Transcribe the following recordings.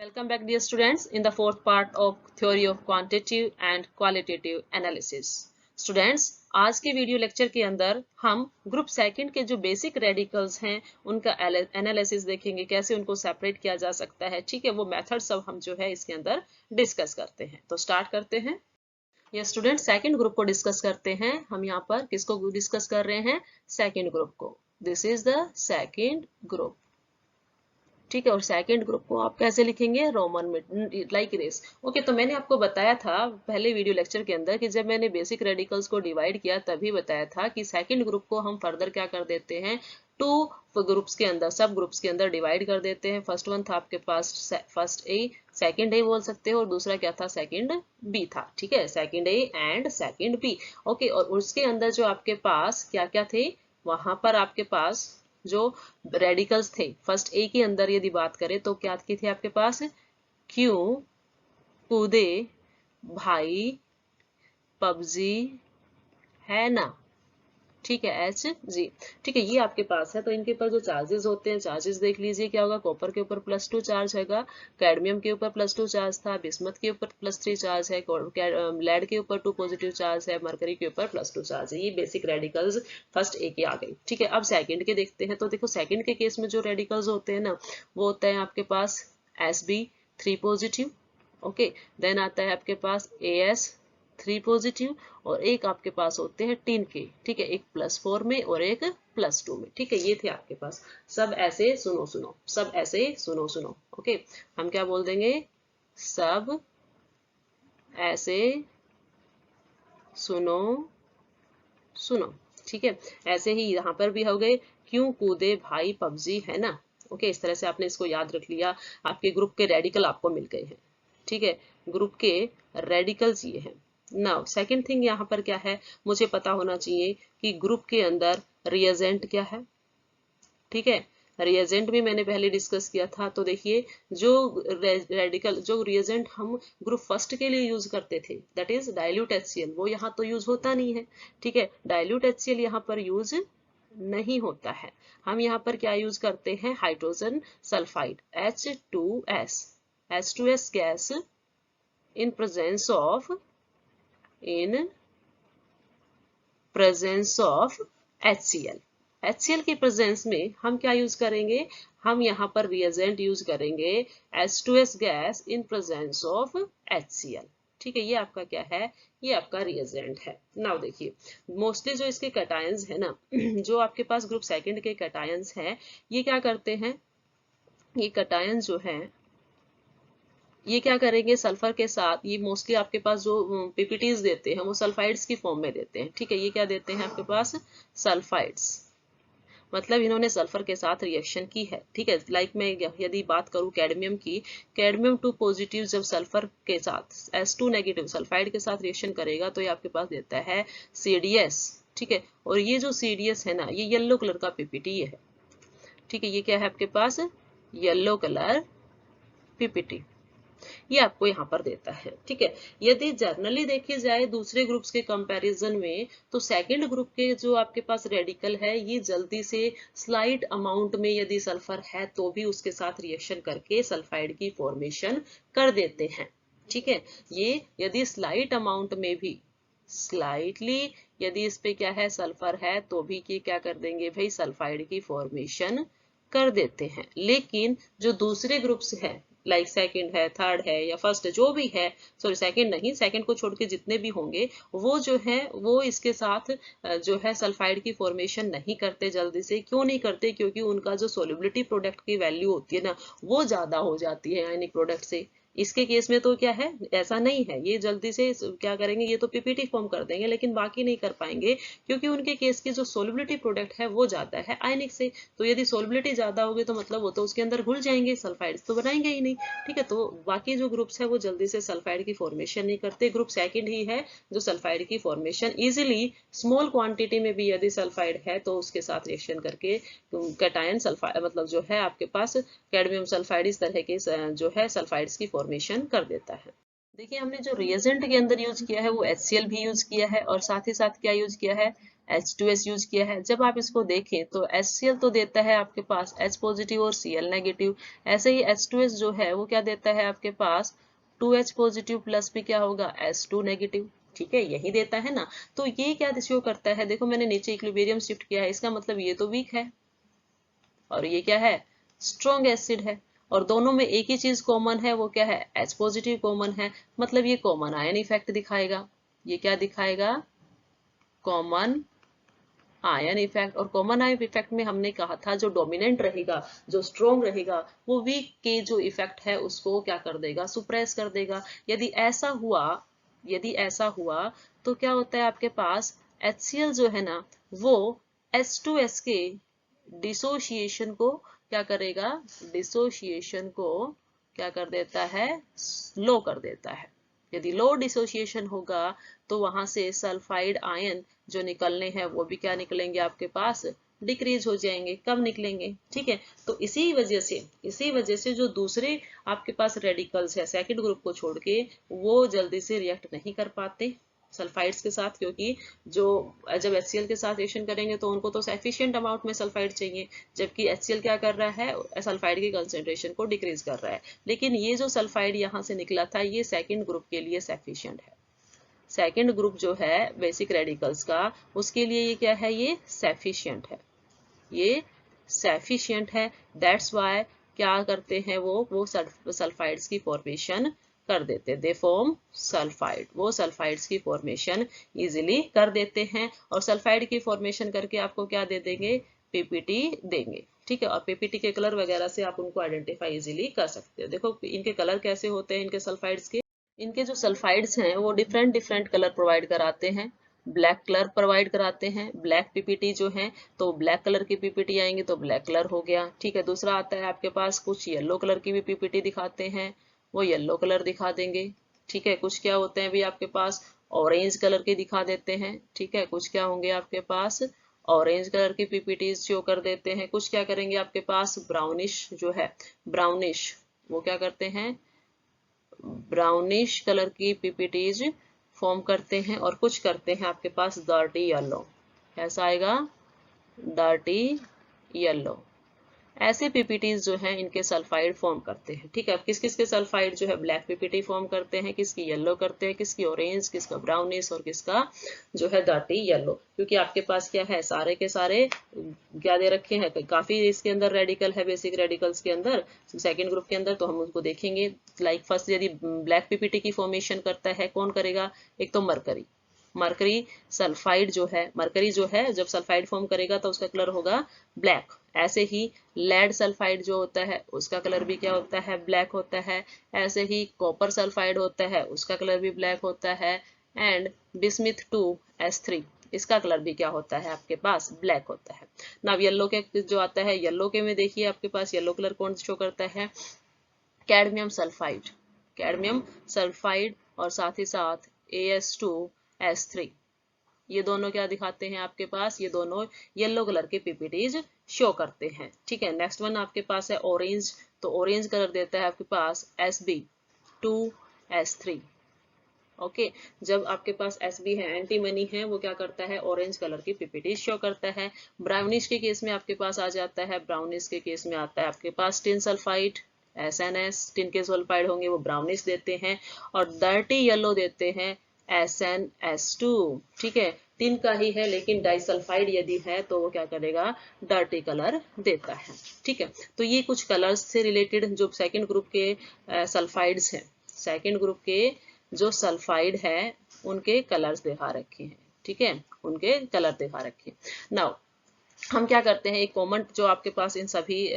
Welcome back, dear students, in the fourth part of theory of quantitative and qualitative analysis. Students, आज के video lecture के अंदर हम group second के जो बेसिक रेडिकल्स हैं उनका एनालिसिस देखेंगे, कैसे उनको सेपरेट किया जा सकता है। ठीक है, वो मेथड सब हम जो है इसके अंदर डिस्कस करते हैं। तो स्टार्ट करते हैं। ये स्टूडेंट सेकंड ग्रुप को डिस्कस करते हैं। हम यहाँ पर किसको डिस्कस कर रहे हैं? सेकंड ग्रुप को। This is the second group. ठीक है, और सेकंड ग्रुप को आप कैसे लिखेंगे? रोमन में, लाइक रेस। ओके, तो मैंने आपको बताया था पहले वीडियो लेक्चर के अंदर कि जब मैंने बेसिक रेडिकल्स को डिवाइड किया तभी बताया था कि सेकंड ग्रुप को हम फर्दर क्या कर देते हैं, टू ग्रुप्स के अंदर, सब ग्रुप्स के अंदर डिवाइड कर देते हैं। फर्स्ट वन था आपके पास फर्स्ट ए, सेकंड ए बोल सकते हो, और दूसरा क्या था? सेकंड बी था। ठीक है, second A and second B. Okay, और उसके अंदर जो आपके पास क्या क्या थे, वहां पर आपके पास जो रेडिकल्स थे फर्स्ट ए के अंदर यदि बात करें तो क्या थे आपके पास? क्यू, कूदे, भाई, पबजी, है ना। ठीक है, एच जी। ठीक है, ये आपके पास है। तो इनके ऊपर जो चार्जेस होते हैं, चार्जेस देख लीजिए क्या होगा। कॉपर के ऊपर +2 चार्ज हैगा, कैडमियम के ऊपर +2 चार्ज था, बिस्मथ के ऊपर +3 चार्ज है, लेड के ऊपर 2 पॉजिटिव चार्ज है, मरकरी के ऊपर +2 चार्ज है। ये बेसिक रेडिकल्स फर्स्ट ए के आ गई। ठीक है, अब सेकंड के देखते हैं। तो देखो सेकंड के केस में जो रेडिकल्स होते हैं ना, वो होता है आपके पास Sb3 पॉजिटिव। ओके, देन आता है आपके पास As3 पॉजिटिव, और एक आपके पास होते हैं टिन के। ठीक है, एक +4 में और एक +2 में। ठीक है, ये थे आपके पास। सब ऐसे सुनो सुनो, सब ऐसे सुनो सुनो। ओके, हम क्या बोल देंगे? सब ऐसे सुनो सुनो। ठीक है, ऐसे ही यहाँ पर भी हो गए। क्यों, कूदे, भाई, पबजी, है ना। ओके, इस तरह से आपने इसको याद रख लिया। आपके ग्रुप के रेडिकल आपको मिल गए हैं। ठीक है, ग्रुप के रेडिकल्स ये हैं। नाउ सेकंड थिंग यहाँ पर क्या है, मुझे पता होना चाहिए कि ग्रुप के अंदर रिएजेंट क्या है। ठीक है, रिएजेंट भी मैंने पहले डिस्कस किया था। तो देखिए, जो रेडिकल, जो रिएजेंट हम ग्रुप फर्स्ट के लिए यूज करते थे, दैट इज डाइल्यूट HCl, वो यहाँ तो यूज होता नहीं है। ठीक है, डाइल्यूट HCl यहाँ पर यूज नहीं होता है। हम यहाँ पर क्या यूज करते हैं? Hydrogen sulphide, H2S। H2S gas in presence of HCl। HCl की प्रेजेंस में हम क्या यूज करेंगे? हम यहाँ पर रिएजेंट यूज करेंगे H2S gas in presence of HCl। ठीक है, ये आपका क्या है? ये आपका रिएजेंट है। नाउ देखिए, मोस्टली जो इसके कैटायंस है ना, जो आपके पास ग्रुप सेकंड के कैटायंस हैं, ये क्या करते हैं? ये कैटायंस जो है, ये क्या करेंगे? सल्फर के साथ, ये मोस्टली आपके पास जो पीपीटीज देते हैं वो सल्फाइड्स की फॉर्म में देते हैं। ठीक है, ये क्या देते हैं आपके पास? सल्फाइड्स। मतलब इन्होंने सल्फर के साथ रिएक्शन की है। ठीक है, लाइक मैं यदि बात करूं कैडमियम की, कैडमियम 2 पॉजिटिव जब सल्फर के साथ H2 नेगेटिव सल्फाइड के साथ रिएक्शन करेगा तो ये आपके पास देता है CDS। ठीक है, और ये जो CDS है ना, ये येलो कलर का पीपीटी है। ठीक है, ये क्या है आपके पास? येलो कलर पीपीटी, ये आपको यहाँ पर देता है। ठीक है, यदि जर्नली देखी जाए दूसरे ग्रुप्स के कंपैरिजन में, तो सेकंड ग्रुप के जो आपके पास रेडिकल है, ये जल्दी से स्लाइट अमाउंट में यदि सल्फर है तो भी उसके साथ रिएक्शन करके सल्फाइड की फॉर्मेशन कर देते हैं। ठीक है, ये यदि स्लाइट अमाउंट में भी, स्लाइटली यदि इस पे क्या है? सल्फर है, तो भी ये क्या कर देंगे भाई? सल्फाइड की फॉर्मेशन कर देते हैं। लेकिन जो दूसरे ग्रुप्स है, लाइक सेकंड है, थर्ड है, या फर्स्ट है, जो भी है, सॉरी सेकंड नहीं, सेकंड को छोड़ के जितने भी होंगे, वो जो है वो इसके साथ जो है सल्फाइड की फॉर्मेशन नहीं करते जल्दी से। क्यों नहीं करते? क्योंकि उनका जो सोल्युबिलिटी प्रोडक्ट की वैल्यू होती है ना, वो ज्यादा हो जाती है आयनिक प्रोडक्ट से। इसके केस में तो क्या है? ऐसा नहीं है, ये जल्दी से क्या करेंगे? ये तो पीपीटी फॉर्म कर देंगे, लेकिन बाकी नहीं कर पाएंगे, क्योंकि उनके केस की जो सोल्युबिलिटी प्रोडक्ट है वो ज्यादा है आयनिक से। तो यदि सोल्युबिलिटी ज्यादा होगी तो मतलब वो तो उसके अंदर घुल जाएंगे, सल्फाइड्स तो बनाएंगे ही नहीं। ठीक है, तो बाकी जो ग्रुप्स है वो जल्दी से सल्फाइड की फॉर्मेशन नहीं करते। ग्रुप सेकंड ही है जो सल्फाइड की फॉर्मेशन इजिली, स्मॉल क्वांटिटी में भी यदि सल्फाइड है तो उसके साथ रिएक्शन करके कैटायन सल्फाइड, मतलब जो है आपके पास कैडमियम सल्फाइड, इस तरह के जो है सल्फाइड्स की फॉर्मेशन कर देता है। देखिए, हमने जो रिएजेंट के अंदर यूज किया है वो HCl भी यूज किया है, और साथ ही साथ क्या यूज किया है? H2S यूज किया है। जब आप इसको देखें तो HCl तो देता है आपके पास H पॉजिटिव और Cl नेगेटिव, ऐसे ही H2S जो है वो क्या देता है आपके पास 2H पॉजिटिव प्लस भी क्या होगा H2 नेगेटिव। ठीक है, यही देता है ना। तो ये क्या शो करता है, देखो मैंने नीचे इक्विलिब्रियम शिफ्ट किया है, इसका मतलब ये तो वीक है और ये क्या है, स्ट्रॉन्ग एसिड है। और दोनों में एक ही चीज कॉमन है, वो क्या है, H पॉजिटिव कॉमन है, मतलब ये कॉमन आयन इफेक्ट दिखाएगा। ये क्या दिखाएगा, कॉमन आयन इफेक्ट। और कॉमन आयन इफेक्ट में हमने कहा था जो डोमिनेंट रहेगा, जो स्ट्रॉन्ग रहेगा, वो वीक के जो इफेक्ट है उसको क्या कर देगा, सुप्रेस कर देगा। यदि ऐसा हुआ तो क्या होता है आपके पास, HCl जो है ना वो H2S के डिसोसिएशन को क्या करेगा, डिसोसिएशन को क्या कर देता है, लो कर देता है। यदि लो डिसोसिएशन होगा तो वहां से सल्फाइड आयन जो निकलने हैं वो भी क्या निकलेंगे आपके पास, डिक्रीज हो जाएंगे, कम निकलेंगे। ठीक है, तो इसी वजह से जो दूसरे आपके पास रेडिकल्स है सेकंड ग्रुप को छोड़ के, वो जल्दी से रिएक्ट नहीं कर पाते सल्फाइड्स के साथ, क्योंकि जो जब HCl के साथ रिएक्शन करेंगे तो उनको तो सफिशिएंट अमाउंट में सल्फाइड चाहिए, जबकि HCl क्या कर रहा है, सल्फाइड की कंसेंट्रेशन को डिक्रीज कर रहा है। लेकिन ये जो सल्फाइड यहाँ से निकला था ये सेकेंड ग्रुप के लिए सफिशिएंट है। सेकेंड ग्रुप जो है बेसिक रेडिकल्स का, उसके लिए ये क्या है, ये सफिशिएंट है, ये सफिशिएंट है। दैट्स वाई क्या करते हैं वो सल्फाइड्स की फॉर्मेशन कर देते, दे फॉर्म सल्फाइड, वो सल्फाइड्स की फॉर्मेशन इजीली कर देते हैं। और सल्फाइड की फॉर्मेशन करके आपको क्या दे देंगे, पीपीटी देंगे। ठीक है, और पीपीटी के कलर वगैरह से आप उनको आइडेंटिफाई इजीली कर सकते हो। देखो इनके कलर कैसे होते हैं इनके सल्फाइड्स के, इनके जो सल्फाइड्स हैं वो डिफरेंट डिफरेंट कलर प्रोवाइड कराते हैं। ब्लैक कलर प्रोवाइड कराते हैं, ब्लैक पीपीटी जो है तो ब्लैक कलर की पीपीटी आएंगे तो ब्लैक कलर हो गया। ठीक है, दूसरा आता है आपके पास कुछ येलो कलर की भी पीपीटी दिखाते हैं, वो येलो कलर दिखा देंगे। ठीक है, कुछ क्या होते हैं भी आपके पास ऑरेंज कलर के दिखा देते हैं। ठीक है, कुछ क्या होंगे आपके पास ऑरेंज कलर की पीपीटी शो कर देते हैं। कुछ क्या करेंगे आपके पास ब्राउनिश जो है, ब्राउनिश वो क्या करते हैं, ब्राउनिश कलर की पीपीटीज फॉर्म करते हैं। और कुछ करते हैं आपके पास डर्टी येलो, ऐसा आएगा डर्टी येलो। ऐसे पीपीटीज जो हैं इनके सल्फाइड फॉर्म करते हैं। ठीक है, अब किस किस के सल्फाइड जो है ब्लैक पीपीटी फॉर्म करते हैं, किसकी येलो करते हैं, किसकी ऑरेंज, किसका ब्राउनिश और किसका जो है डर्टी येलो। क्योंकि आपके पास क्या है, सारे के सारे क्या दे रखे हैं, काफी इसके अंदर रेडिकल है बेसिक रेडिकल्स के अंदर सेकेंड ग्रुप के अंदर, तो हम उसको देखेंगे। लाइक फर्स्ट यदि ब्लैक पीपीटी की फॉर्मेशन करता है कौन करेगा, एक तो मरकरी, मरकरी सल्फाइड जो है, मरकरी जो है जब सल्फाइड फॉर्म करेगा तो उसका कलर होगा ब्लैक। ऐसे ही लेड सल्फाइड जो होता है उसका कलर भी क्या होता है, ब्लैक होता है। ऐसे ही कॉपर सल्फाइड होता है उसका कलर भी ब्लैक होता है। एंड बिस्मिथ 2s3 इसका कलर भी क्या होता है आपके पास, ब्लैक होता है। नाउ येलो के जो आता है, येलो के में देखिए आपके पास येलो कलर कौन शो करता है, कैडमियम सल्फाइड, कैडमियम सल्फाइड और साथ ही साथ As2S3, ये दोनों क्या दिखाते हैं आपके पास, ये दोनों येलो कलर के पीपीटीज शो करते हैं। ठीक है, नेक्स्ट वन आपके पास है ऑरेंज, तो ऑरेंज कलर देता है आपके पास Sb2s3। ओके, जब आपके पास Sb है, एंटीमनी है, वो क्या करता है, ऑरेंज कलर की पीपीटी शो करता है। ब्राउनिश के केस में आपके पास आ जाता है, ब्राउनिश के केस में आता है आपके पास टिन सल्फाइड SNS, टिन के सल्फाइड होंगे वो ब्राउनिश देते हैं। और डर्टी येलो देते हैं SnS2। ठीक है, टिन का ही है लेकिन डाइसल्फाइड यदि है तो वो क्या करेगा, डर्टी कलर देता है। ठीक है, तो ये कुछ कलर्स से रिलेटेड जो सेकंड ग्रुप के सल्फाइड्स हैं, सेकंड ग्रुप के जो सल्फाइड है उनके कलर्स दिखा रखे हैं। ठीक है, उनके कलर दिखा रखे हैं। नाउ हम क्या करते हैं, एक कॉमन जो आपके पास इन सभी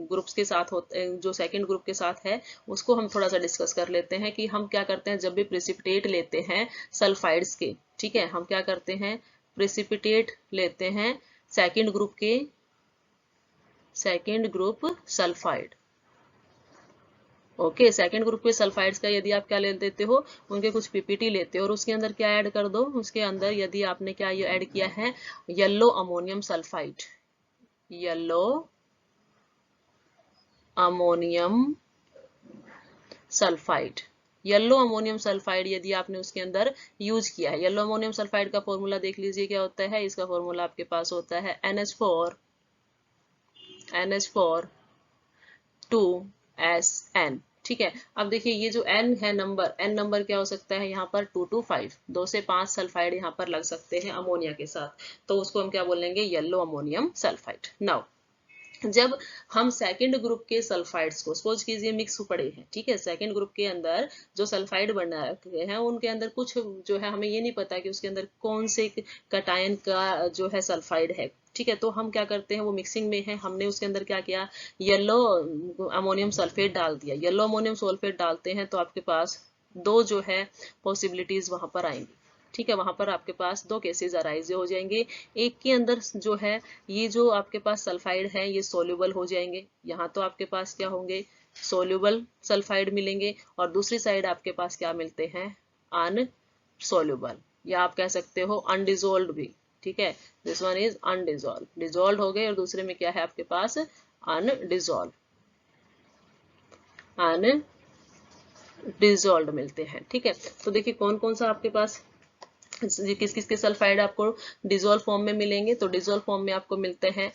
ग्रुप्स के साथ होते जो सेकंड ग्रुप के साथ है उसको हम थोड़ा सा डिस्कस कर लेते हैं कि हम क्या करते हैं जब भी प्रेसिपिटेट लेते हैं सल्फाइड्स के। ठीक है, हम क्या करते हैं, प्रेसिपिटेट लेते हैं सेकंड ग्रुप के, second group sulphide. Okay, second group के सल्फाइड्स का यदि आप क्या ले देते हो, उनके कुछ पीपीटी लेते हो और उसके अंदर क्या ऐड कर दो, उसके अंदर यदि आपने क्या ये ऐड किया है, yellow ammonium sulphide, yellow ammonium sulphide. Yellow ammonium sulphide यदि आपने उसके अंदर यूज किया है। येलो अमोनियम सल्फाइड का फॉर्मूला देख लीजिए क्या होता है। इसका फॉर्मूला आपके पास होता है NH4 2SN। ठीक है, अब देखिए ये जो N है नंबर, N नंबर क्या हो सकता है यहाँ पर 2 to 5, 2 से 5 सल्फाइड यहाँ पर लग सकते हैं अमोनिया के साथ, तो उसको हम क्या बोलेंगे, येलो अमोनियम सल्फाइड। नाउ जब हम सेकंड ग्रुप के सल्फाइड्स को सपोज कीजिए मिक्स पड़े हैं, ठीक है, सेकंड ग्रुप के अंदर जो सल्फाइड बना रखे हैं उनके अंदर कुछ जो है हमें ये नहीं पता कि उसके अंदर कौन से कटायन का जो है सल्फाइड है, ठीक है, तो हम क्या करते हैं, वो मिक्सिंग में है, हमने उसके अंदर क्या किया, येलो अमोनियम सल्फेट डाल दिया। येलो अमोनियम सल्फेट डालते हैं तो आपके पास दो जो है पॉसिबिलिटीज वहां पर आएंगी, ठीक है, वहां पर आपके पास दो केसेस अराइज हो जाएंगे। एक के अंदर जो है ये जो आपके पास सल्फाइड है ये सोल्यूबल हो जाएंगे, यहाँ तो आपके पास क्या होंगे, सोल्यूबल सल्फाइड मिलेंगे, और दूसरी साइड आपके पास क्या मिलते हैं, अनसोल्यूबल, या आप कह सकते हो अनडिजोल्व भी, ठीक है, this one is undissolved, dissolve हो गए, और दूसरे में क्या है आपके पास अनडिजोल्व, अनडिजोल्व मिलते हैं, ठीक है। तो देखिए कौन कौन सा आपके पास किस किस के सल्फाइड आपको डिजोल्व फॉर्म में मिलेंगे, तो डिजोल्व फॉर्म में आपको मिलते हैं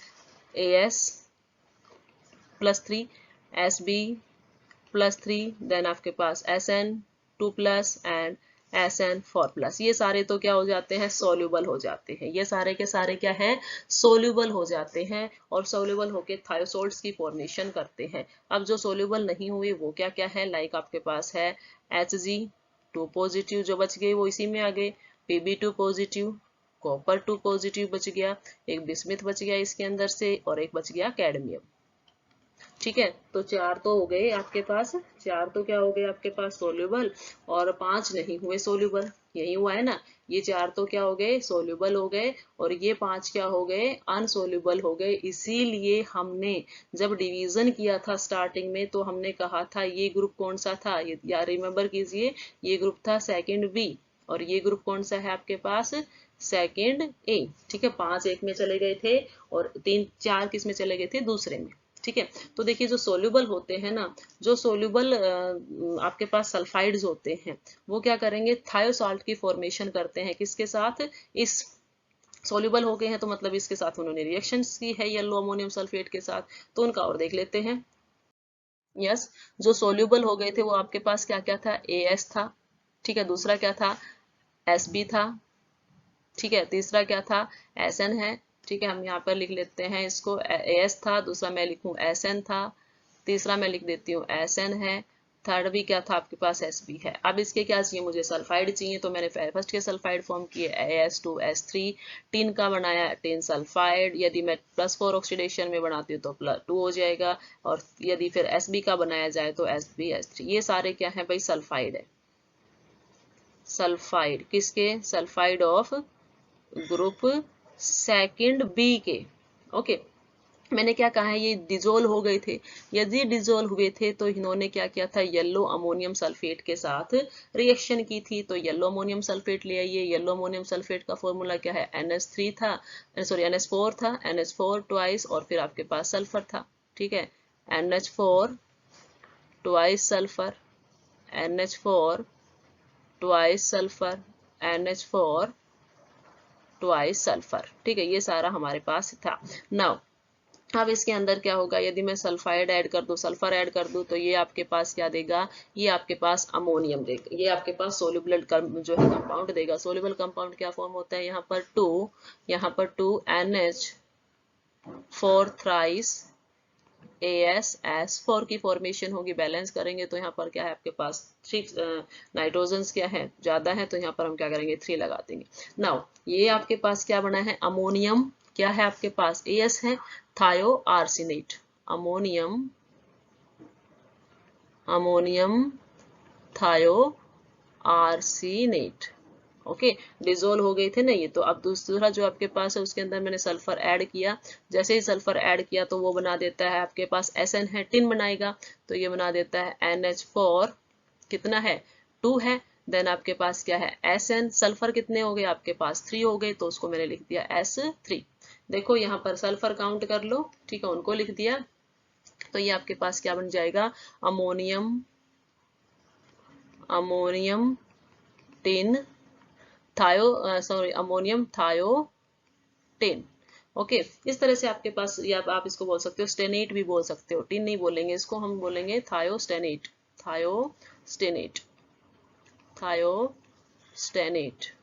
As+3 Sb+3, देन आपके पास Sn2+ एंड Sn4+, ये सारे तो क्या हो जाते हैं, सोल्यूबल हो जाते हैं, ये सारे के सारे क्या है, सोल्यूबल हो जाते हैं, और सोल्यूबल होके थायोसोल्ट्स की फॉर्मेशन करते हैं। अब जो सोल्यूबल नहीं हुए वो क्या क्या है, लाइक आपके पास है Hg2+ जो बच गए वो इसी में आ गए, Pb2+, कॉपर 2+ बच गया, एक बिस्मिथ बच गया इसके अंदर से, और एक बच गया कैडमियम, ठीक है, तो चार तो हो गए आपके पास, चार तो क्या हो गए आपके पास सोल्यूबल, और पांच नहीं हुए सोल्यूबल, यही हुआ है ना, ये चार तो क्या हो गए, सोल्यूबल हो गए, और ये पांच क्या हो गए, अनसोल्यूबल हो गए। इसीलिए हमने जब डिवीजन किया था स्टार्टिंग में तो हमने कहा था ये ग्रुप कौन सा था, या रिमेम्बर कीजिए, ये ग्रुप था सेकंड बी, और ये ग्रुप कौन सा है आपके पास, सेकंड ए, ठीक है, पांच एक में चले गए थे, और तीन चार किस में चले गए थे, दूसरे में, ठीक है। तो देखिए जो सोल्यूबल होते हैं ना, जो सोल्यूबल आपके पास सल्फाइड्स होते हैं वो क्या करेंगे, थायोसाल्ट की फॉर्मेशन करते हैं, किसके साथ, इस सोल्यूबल हो गए हैं तो मतलब इसके साथ उन्होंने रिएक्शंस की है येलो अमोनियम सल्फेट के साथ, तो उनका और देख लेते हैं। यस, जो सोल्यूबल हो गए थे वो आपके पास क्या क्या था, AS था, ठीक है, दूसरा क्या था, SB था, ठीक है, तीसरा क्या था, SN है, ठीक है, हम यहाँ पर लिख लेते हैं इसको, AS था, दूसरा मैं लिखूं SN था, तीसरा मैं लिख देती हूँ SN है, थर्ड भी क्या था आपके पास, SB है। अब इसके क्या चाहिए, मुझे सल्फाइड चाहिए, तो मैंने फर्स्ट के सल्फाइड फॉर्म किए AS2S3, टीन का बनाया टीन सल्फाइड, यदि मैं +4 ऑक्सीडेशन में बनाती हूँ तो +2 हो जाएगा, और यदि फिर SB का बनाया जाए तो SbS3, ये सारे क्या है भाई, सल्फाइड है, सल्फाइड किसके, sulphide of group second B के, ओके। मैंने क्या कहा है, ये डिजोल्व हो गए थे, यदि डिजोल्व हुए थे तो इन्होंने क्या किया था, येलो अमोनियम सल्फेट के साथ रिएक्शन की थी, तो येलो अमोनियम सल्फेट ले आइए। येलो अमोनियम सल्फेट का फॉर्मूला क्या है, NH3 था, सॉरी NH4 था, NH4 ट्वाइस, और फिर आपके पास सल्फर था, ठीक है, NH4 twice sulphur, NH4 twice sulphur, NH4 twice sulphur, ठीक है, ये सारा हमारे पास था। नाउ अब इसके अंदर क्या होगा, यदि मैं सल्फाइड ऐड कर दूं, सल्फर ऐड कर दूं, तो ये आपके पास क्या देगा, ये आपके पास अमोनियम देगा, ये आपके पास सोल्यूबल जो है कंपाउंड देगा। सोल्यूबल कंपाउंड क्या फॉर्म होता है, यहाँ पर 2, यहाँ पर 2 NH4 थ्राइस AS4 की फॉर्मेशन होगी, बैलेंस करेंगे तो यहाँ पर क्या है आपके पास 3 नाइट्रोजन्स क्या है, ज्यादा है, तो यहाँ पर हम क्या करेंगे, 3 लगा देंगे। नाउ ये आपके पास क्या बना है, अमोनियम क्या है आपके पास, AS है, थायो आर्सिनेट, अमोनियम, अमोनियम थायो आर्सिनेट, ओके, डिजोल्व हो गए थे ना ये, तो अब दूसरा जो आपके पास है उसके अंदर मैंने सल्फर ऐड किया, जैसे ही सल्फर ऐड किया तो वो बना देता है आपके पास SN है, टिन बनाएगा, तो ये बना देता है NH4, कितना है, 2 है, देन आपके पास क्या है SN, सल्फर कितने हो गए आपके पास, 3 हो गए, तो उसको मैंने लिख दिया S3। देखो यहाँ पर सल्फर काउंट कर लो, ठीक है, उनको लिख दिया, तो ये आपके पास क्या बन जाएगा, ammonium, ammonium tin ammonium thiotene. Okay, इस तरह से आपके पास, या आप इसको बोल सकते हो स्टेनेट भी बोल सकते हो, टिन नहीं बोलेंगे इसको, हम बोलेंगे थायोस्टेनेट, थायोस्टेनेट, थायोस्टेनेट।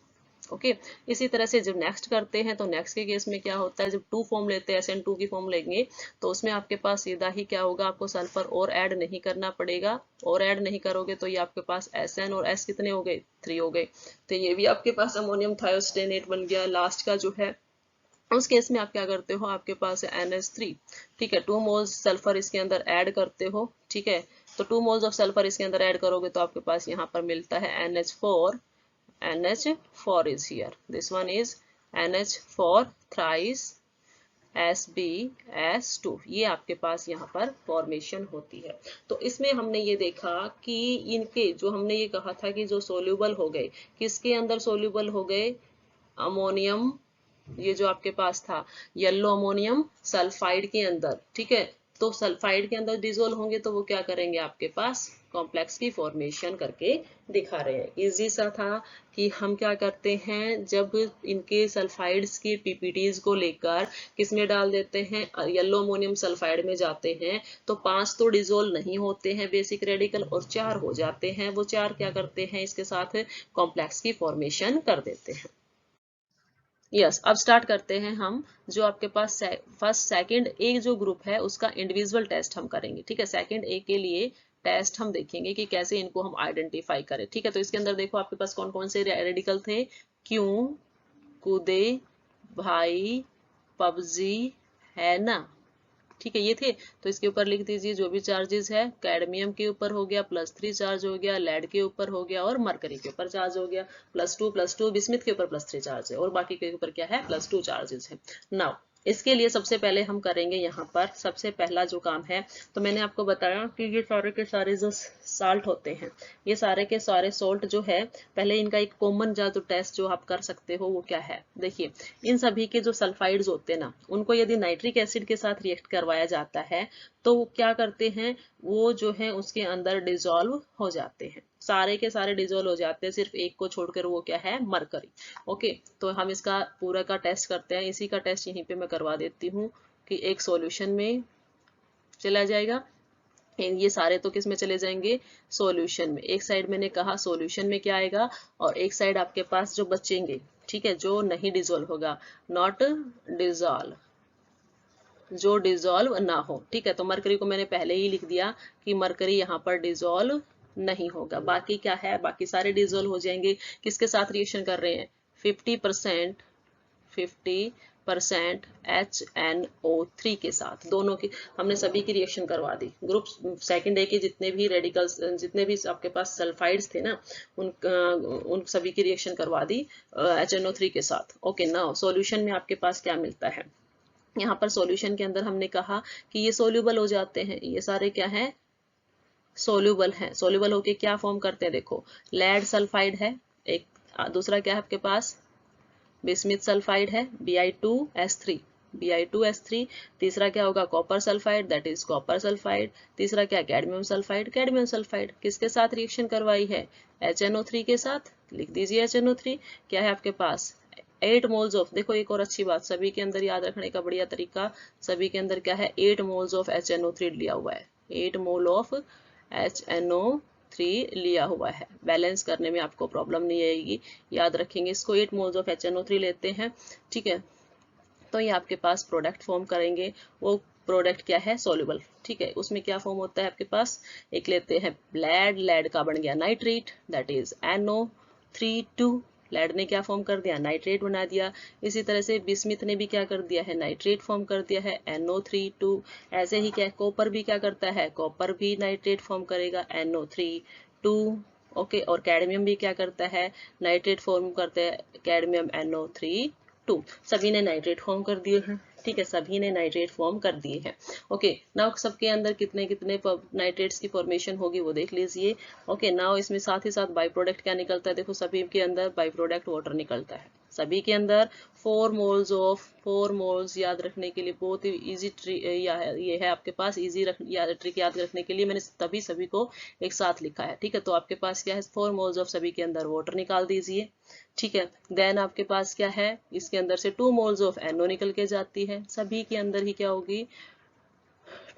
ओके, इसी तरह से जब नेक्स्ट करते हैं तो नेक्स्ट के केस में क्या होता है, जब 2 फॉर्म लेते हैं, SN2 की फॉर्म लेंगे तो उसमें आपके पास सीधा ही क्या होगा, आपको सल्फर और ऐड नहीं करना पड़ेगा, और ऐड नहीं करोगे तो ये आपके पास SN और S कितने हो गए, 3 हो गए, तो ये भी आपके पास अमोनियम थायोस्टेनेट बन गया। लास्ट का जो है उस केस में आप क्या करते हो, आपके पास है NH3, ठीक है, 2 मोल्स सल्फर इसके अंदर ऐड करते हो, ठीक है, तो 2 मोल्स ऑफ सल्फर इसके अंदर ऐड करोगे तो आपके पास यहाँ पर मिलता है NH4 is here, this one is NH4 thrice SbS2, ये आपके पास यहाँ पर फॉर्मेशन होती है। तो इसमें हमने ये देखा कि इनके जो हमने ये कहा था कि जो सोल्यूबल हो गए, किसके अंदर सोल्यूबल हो गए, अमोनियम, ये जो आपके पास था येलो अमोनियम सल्फाइड के अंदर, ठीक है, तो सल्फाइड के अंदर डिजोल्व होंगे तो वो क्या करेंगे, आपके पास कॉम्प्लेक्स की फॉर्मेशन करके दिखा रहे हैं। इजी सा था कि हम क्या करते हैं, जब इनके सल्फाइड्स की पीपीटीज को लेकर किस में डाल देते हैं, येलो अमोनियम सल्फाइड में जाते हैं, तो 5 तो डिजोल्व नहीं होते हैं बेसिक रेडिकल, और 4 हो जाते हैं, वो 4 क्या करते हैं, इसके साथ कॉम्प्लेक्स की फॉर्मेशन कर देते हैं। यस, अब स्टार्ट करते हैं हम, जो आपके पास फर्स्ट सेकंड ए जो ग्रुप है उसका इंडिविजुअल टेस्ट हम करेंगे, ठीक है, सेकंड ए के लिए टेस्ट हम देखेंगे कि कैसे इनको हम आइडेंटिफाई करें, ठीक है। तो इसके अंदर देखो आपके पास कौन कौन से रेडिकल थे, क्यों, कूदे, भाई, पबजी, है ना, ठीक है, ये थे। तो इसके ऊपर लिख दीजिए जो भी चार्जेस है, कैडमियम के ऊपर हो गया +3 चार्ज हो गया, लेड के ऊपर हो गया, और मरकरी के ऊपर चार्ज हो गया +2, बिस्मिथ के ऊपर +3 चार्ज है, और बाकी के ऊपर क्या है, +2 चार्जेस है। नाउ इसके लिए सबसे पहले हम करेंगे यहाँ पर सबसे पहला जो काम है, तो मैंने आपको बताया कि ये सारे के सारे जो साल्ट होते हैं, ये सारे के सारे सॉल्ट जो है, पहले इनका एक कॉमन जो टेस्ट जो आप कर सकते हो वो क्या है, देखिए इन सभी के जो सल्फाइड्स होते हैं ना, उनको यदि नाइट्रिक एसिड के साथ रिएक्ट करवाया जाता है तो वो क्या करते हैं, वो जो है उसके अंदर डिजोल्व हो जाते हैं, सारे के सारे डिजोल्व हो जाते हैं, सिर्फ एक को छोड़कर, वो क्या है, मरकरी। ओके, तो हम इसका पूरा का टेस्ट करते हैं, इसी का टेस्ट यहीं पे मैं करवा देती हूँ कि एक सॉल्यूशन में चला जाएगा, ये सारे तो किस में चले जाएंगे, सॉल्यूशन में। एक साइड मैंने कहा सॉल्यूशन में क्या आएगा, और एक साइड आपके पास जो बचेंगे, ठीक है, जो नहीं डिजोल्व होगा, नॉट डिजोल्व, जो डिजोल्व ना हो, ठीक है। तो मरकरी को मैंने पहले ही लिख दिया कि मरकरी यहाँ पर डिजोल्व नहीं होगा, बाकी क्या है, बाकी सारे डिजोल्व हो जाएंगे। किसके साथ रिएक्शन कर रहे हैं, 50% HNO3 के साथ, दोनों की हमने सभी की रिएक्शन करवा दी। ग्रुप सेकंड ए के जितने भी रेडिकल्स, जितने भी आपके पास सल्फाइड्स थे ना, उन सभी की रिएक्शन करवा दी HNO3 के साथ। ओके, नाउ सॉल्यूशन में आपके पास क्या मिलता है, यहाँ पर सॉल्यूशन के अंदर हमने कहा कि ये सोल्यूबल हो जाते हैं, ये सारे क्या है, सोल्यूबल है। सोल्यूबल होके क्या फॉर्म करते हैं, देखो लेड सल्फाइड है एक, दूसरा क्या है आपके पास, बिस्मिथ सल्फाइड है Bi2S3, Bi2S3, तीसरा क्या होगा, copper sulphide, that is copper sulphide, तीसरा क्या, कैडमियम सल्फाइड, कैडमियम सल्फाइड, किसके साथ रिएक्शन करवाई है, HNO3 के साथ, लिख दीजिए HNO3, क्या है आपके पास 8 मोल्स ऑफ, देखो एक और अच्छी बात सभी के अंदर याद रखने का बढ़िया तरीका, सभी के अंदर क्या है, 8 मोल्स ऑफ HNO3 लिया हुआ है, 8 मोल ऑफ HNO3 लिया हुआ है, बैलेंस करने में आपको प्रॉब्लम नहीं आएगी, याद रखेंगे इसको, 8 मोल्स ऑफ HNO3 लेते हैं, ठीक है। तो ये आपके पास प्रोडक्ट फॉर्म करेंगे, वो प्रोडक्ट क्या है, सोल्यूबल, ठीक है। उसमें क्या फॉर्म होता है आपके पास, एक लेते हैं लेड, लेड का बन गया nitrate, that is NO3 lead ने क्या फॉर्म कर दिया, नाइट्रेट बना दिया। इसी तरह से बिस्मिथ ने भी क्या कर दिया है, नाइट्रेट फॉर्म कर दिया है, NO3 ऐसे ही क्या, कॉपर भी क्या करता है, कॉपर भी नाइट्रेट फॉर्म करेगा, NO3 ओके, और कैडमियम भी क्या करता है, नाइट्रेट फॉर्म करता है, कैडमियम NO3, सभी ने नाइट्रेट फॉर्म कर दिए हैं, ठीक है, सभी ने नाइट्रेट फॉर्म कर दिए हैं। ओके, नाउ सबके अंदर कितने कितने नाइट्रेट्स की फॉर्मेशन होगी वो देख लीजिए। ओके, नाउ इसमें साथ ही साथ बाई प्रोडक्ट क्या निकलता है, देखो सभी के अंदर बाई प्रोडक्ट वाटर निकलता है, सभी के अंदर 4 मोल्स याद रखने के लिए बहुत ही इजी ये है आपके पास इजी ट्रिक याद रखने के लिए मैंने तभी सभी को एक साथ लिखा है। ठीक है, तो आपके पास क्या है 4 मोल्स ऑफ सभी के अंदर वाटर निकाल दीजिए। ठीक है, देन आपके पास क्या है, इसके अंदर से 2 मोल्स ऑफ NO निकल के जाती है। सभी के अंदर ही क्या होगी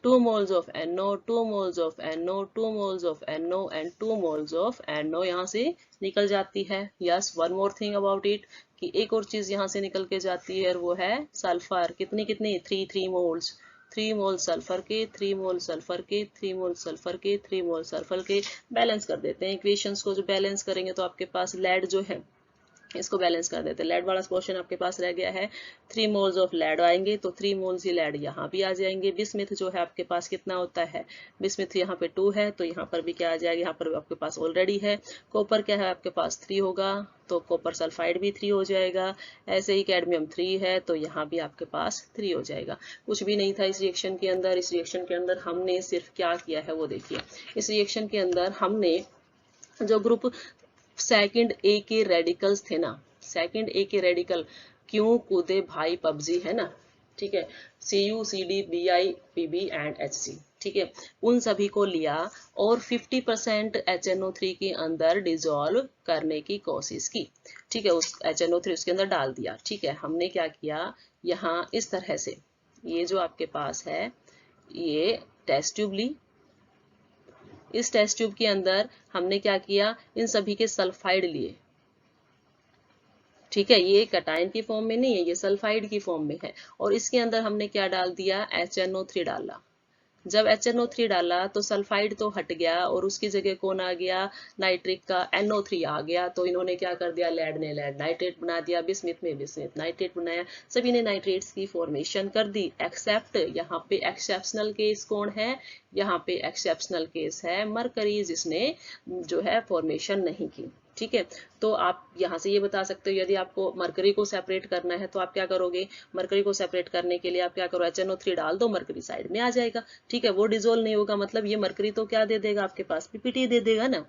2 moles of NO, 2 moles of NO, 2 moles of NO and 2 moles of NO यहाँ से निकल जाती है। Yes, one more thing about it कि एक और चीज यहाँ से निकल के जाती है और वो है सल्फर। कितनी 3 मोल्स, 3 मोल सल्फर के, 3 मोल सल्फर के, 3 मोल सल्फर के, 3 मोल सल्फर के। बैलेंस कर देते हैं इक्वेशंस को। जो बैलेंस करेंगे तो आपके पास लेड जो है इसको बैलेंस कर देते हैं। लेड वाला पोर्शन आपके पास रह गया है, 3 मोल्स ऑफ लेड आएंगे तो 3 मोल्स ही लेड यहाँ भी आ जाएंगे। बिस्मिथ जो है आपके पास कितना होता है, बिस्मिथ यहाँ पे 2 है तो यहाँ पर भी क्या आ जाएगा, यहाँ पर आपके पास ऑलरेडी है। कॉपर क्या है आपके पास 3 होगा तो कॉपर सल्फाइड भी 3 हो जाएगा। ऐसे ही कैडमियम 3 है तो यहाँ भी आपके पास 3 हो जाएगा। कुछ भी नहीं था इस रिएक्शन के अंदर। इस रिएक्शन के अंदर हमने सिर्फ क्या किया है वो देखिए। इस रिएक्शन के अंदर हमने जो ग्रुप सेकंड ए के रेडिकल्स थे ना, सेकंड ए के रेडिकल क्यों कूदे भाई पबजी है ना, ठीक है, CU CD BI PB and HC, ठीक है, उन सभी को लिया और 50% HNO3 के अंदर डिजोल्व करने की कोशिश की। ठीक है, उस HNO3 उसके अंदर डाल दिया। ठीक है, हमने क्या किया यहाँ इस तरह से, ये जो आपके पास है ये टेस्ट ट्यूब ली। इस टेस्ट ट्यूब के अंदर हमने क्या किया, इन सभी के सल्फाइड लिए। ठीक है, ये कटायन की फॉर्म में नहीं है, ये सल्फाइड की फॉर्म में है। और इसके अंदर हमने क्या डाल दिया, HNO3 डाला। जब HNO3 डाला तो सल्फाइड तो हट गया और उसकी जगह कौन आ गया, नाइट्रिक का NO3 आ गया। तो इन्होंने क्या कर दिया, लेड ने लेड नाइट्रेट बना दिया, बिस्मिथ में बिस्मिथ नाइट्रेट बनाया। सभी ने नाइट्रेट्स की फॉर्मेशन कर दी एक्सेप्ट यहाँ पे एक्सेप्शनल केस कौन है, यहाँ पे एक्सेप्शनल केस है मरकरी, जिसने जो है फॉर्मेशन नहीं की। ठीक है, तो आप यहाँ से ये बता सकते हो यदि आपको मरकरी को सेपरेट करना है तो आप क्या करोगे, मरकरी को सेपरेट करने के लिए आप क्या करो, HNO3 डाल दो, मरकरी साइड में आ जाएगा। ठीक है, वो डिजोल्व नहीं होगा, मतलब ये मरकरी तो क्या दे देगा आपके पास, PPT दे देगा ना।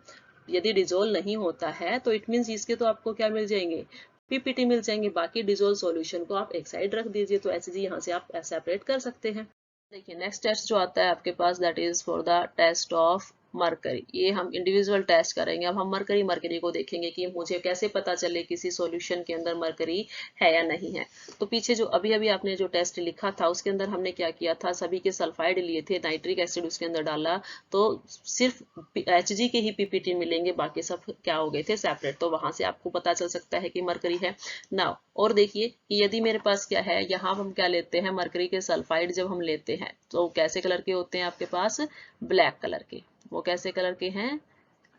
यदि डिजोल्व नहीं होता है तो इट मीन्स इसके तो आपको क्या मिल जाएंगे, PPT मिल जाएंगे। बाकी डिजोल्व सॉल्यूशन को आप एक साइड रख दीजिए। तो HG यहाँ से आप सेपरेट कर सकते हैं। देखिए नेक्स्ट टेस्ट जो आता है आपके पास, that is for the test of mercury. ये हम इंडिविजुअल टेस्ट करेंगे। अब हम मरकरी को देखेंगे कि मुझे कैसे पता चले किसी सॉल्यूशन के अंदर मरकरी है या नहीं है। तो पीछे जो अभी अभी आपने जो टेस्ट लिखा था उसके अंदर हमने क्या किया था, सभी के सल्फाइड लिए थे, नाइट्रिक एसिड उसके अंदर डाला तो सिर्फ HG के ही PPT मिलेंगे, बाकी सब क्या हो गए थे, सेपरेट। तो वहां से आपको पता चल सकता है कि मरकरी है ना। और देखिए कि यदि मेरे पास क्या है, यहाँ हम क्या लेते हैं, मरकरी के सल्फाइड जब हम लेते हैं तो कैसे कलर के होते हैं आपके पास, ब्लैक कलर के। वो कैसे कलर के हैं,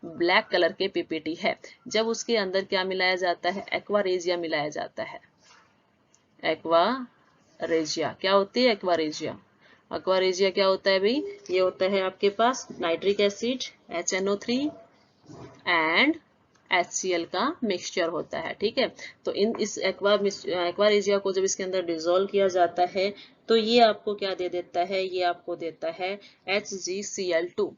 ब्लैक कलर के PPT है। जब उसके अंदर क्या मिलाया जाता है, एक्वारेजिया मिलाया जाता है। एक्वारेजिया क्या होती है, एक्वारेजिया। एक्वारेजिया क्या होता है भाई, ये होता है आपके पास nitric acid, HNO3 and HCl का मिक्सचर होता है। ठीक है, तो इस एक्वारेजिया को जब इसके अंदर डिसॉल्व किया जाता है तो ये आपको क्या दे देता है, ये आपको देता है HgCl2।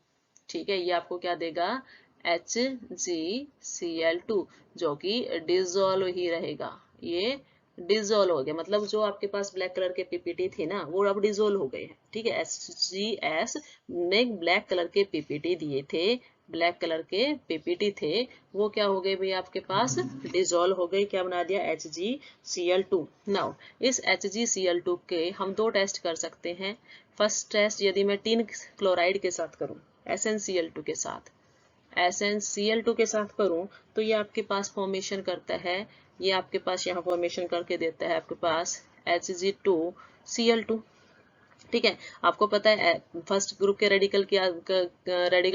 ठीक है, ये आपको क्या देगा, HgCl2, जो कि डिसॉल्व ही रहेगा। ये डिसॉल्व हो गया, मतलब जो आपके पास ब्लैक कलर के PPT थे ना वो अब डिसॉल्व हो गए हैं। ठीक है, HGS ने ब्लैक कलर के PPT दिए थे, ब्लैक कलर के PPT थे, वो क्या हो गए भाई आपके पास, डिसॉल्व हो गए। क्या बना दिया, HgCl2। नाउ इस HgCl2 के हम दो टेस्ट कर सकते हैं। फर्स्ट टेस्ट यदि मैं टिन क्लोराइड के साथ करूं, SnCl2 के साथ, SnCl2 के साथ करूं तो ये आपके पास फॉर्मेशन करता है, ये आपके पास यहाँ फॉर्मेशन करके देता है आपके पास Hg2Cl2। ठीक है, आपको पता है फर्स्ट ग्रुप के रेडिकल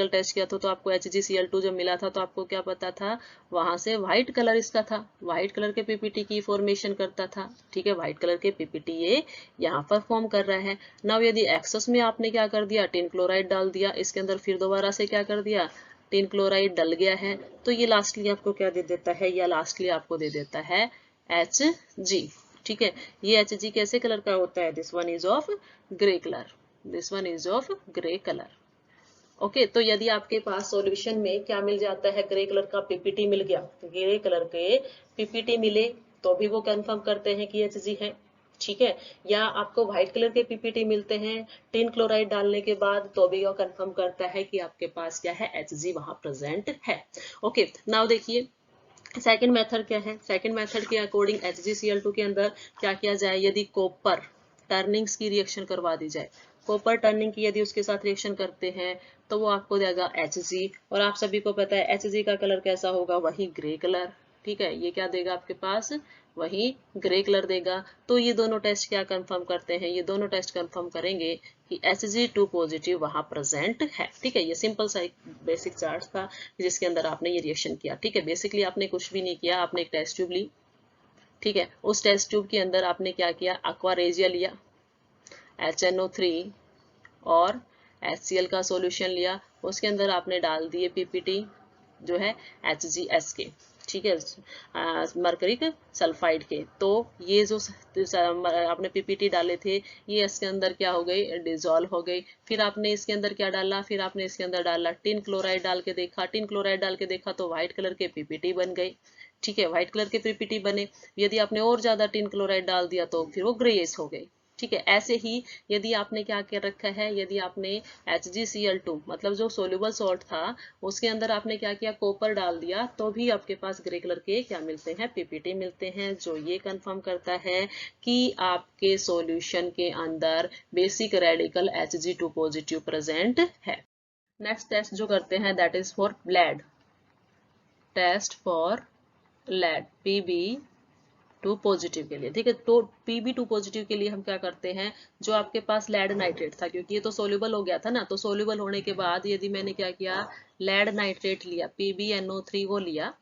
टेस्ट किया था तो आपको HgCl2 जब मिला था तो आपको क्या पता था, वहां से व्हाइट कलर इसका था, व्हाइट कलर के PPT की फॉर्मेशन करता था। ठीक है, व्हाइट कलर के PPT ये यहाँ पर फॉर्म कर रहा है। नाउ यदि एक्सेस में आपने क्या कर दिया, टिन क्लोराइड डाल दिया, इसके अंदर फिर दोबारा से क्या कर दिया, टिन क्लोराइड डल गया है, तो ये लास्टली आपको क्या दे देता है, या लास्टली आपको दे देता है Hg। ठीक है, ये Hg कैसे कलर का होता है, this one is of grey colour, this one is of grey colour. Okay, तो यदि आपके पास सॉल्यूशन में क्या मिल जाता है, ग्रे कलर का PPT मिल गया, ग्रे कलर के PPT मिले तो भी वो कंफर्म करते हैं कि Hg है, ठीक है। या आपको व्हाइट कलर के पीपीटी मिलते हैं टिन क्लोराइड डालने के बाद, तो भी वो कंफर्म करता है कि आपके पास क्या है, Hg वहां प्रेजेंट है। ओके, नाउ देखिए सेकेंड मेथड क्या है। सेकेंड मेथड के अकॉर्डिंग HgCl2 के अंदर क्या किया जाए, यदि कॉपर टर्निंग्स की रिएक्शन करवा दी जाए, कॉपर टर्निंग की यदि उसके साथ रिएक्शन करते हैं तो वो आपको देगा Hg। और आप सभी को पता है Hg का कलर कैसा होगा, वही ग्रे कलर, ठीक है। ये क्या देगा आपके पास, वही ग्रे कलर देगा। तो ये दोनों टेस्ट क्या कंफर्म करते हैं, ये दोनों टेस्ट कंफर्म करेंगे कि Hg2 पॉजिटिव वहां प्रेजेंट है, ठीक है। ये सिंपल सा एक बेसिक चार्ट था जिसके अंदर आपने ये रिएक्शन किया, ठीक है। बेसिकली आपने कुछ भी नहीं किया, आपने एक टेस्ट ट्यूब ली, ठीक है। उस टेस्ट ट्यूब के अंदर आपने क्या किया, aqua regia लिया, HNO3 और HCl का सॉल्यूशन लिया, उसके अंदर आपने डाल दिए पीपीटी जो है HgS के, ठीक है, मरकरिक सल्फाइड के। तो ये जो आपने पीपीटी डाले थे ये इसके अंदर क्या हो गई, डिजोल्व हो गई। फिर आपने इसके अंदर क्या डाला, फिर आपने इसके अंदर डाला टिन क्लोराइड डाल के देखा, टिन क्लोराइड डाल के देखा तो व्हाइट कलर के पीपीटी बन गई, ठीक है, व्हाइट कलर के पीपीटी बने। यदि आपने और ज्यादा टिन क्लोराइड डाल दिया तो फिर वो ग्रेइश हो गई, ठीक है। ऐसे ही यदि आपने क्या कर रखा है, यदि आपने HgCl2 मतलब जो सोल्यूबल सॉल्ट था उसके अंदर आपने क्या किया, कॉपर डाल दिया, तो भी आपके पास ग्रे कलर के क्या मिलते हैं, पीपीटी मिलते हैं, जो ये कंफर्म करता है कि आपके सॉल्यूशन के अंदर basic radical Hg2 positive present है। नेक्स्ट टेस्ट जो करते हैं that is for lead, test for lead Pb2 positive के लिए, ठीक है। तो Pb2 पॉजिटिव के लिए हम क्या करते हैं, जो आपके पास लेड नाइट्रेट था, क्योंकि ये तो सोल्यूबल हो गया था ना, तो सोल्यूबल होने के बाद यदि मैंने क्या किया, लेड नाइट्रेट लिया, PbNO3 वो लिया,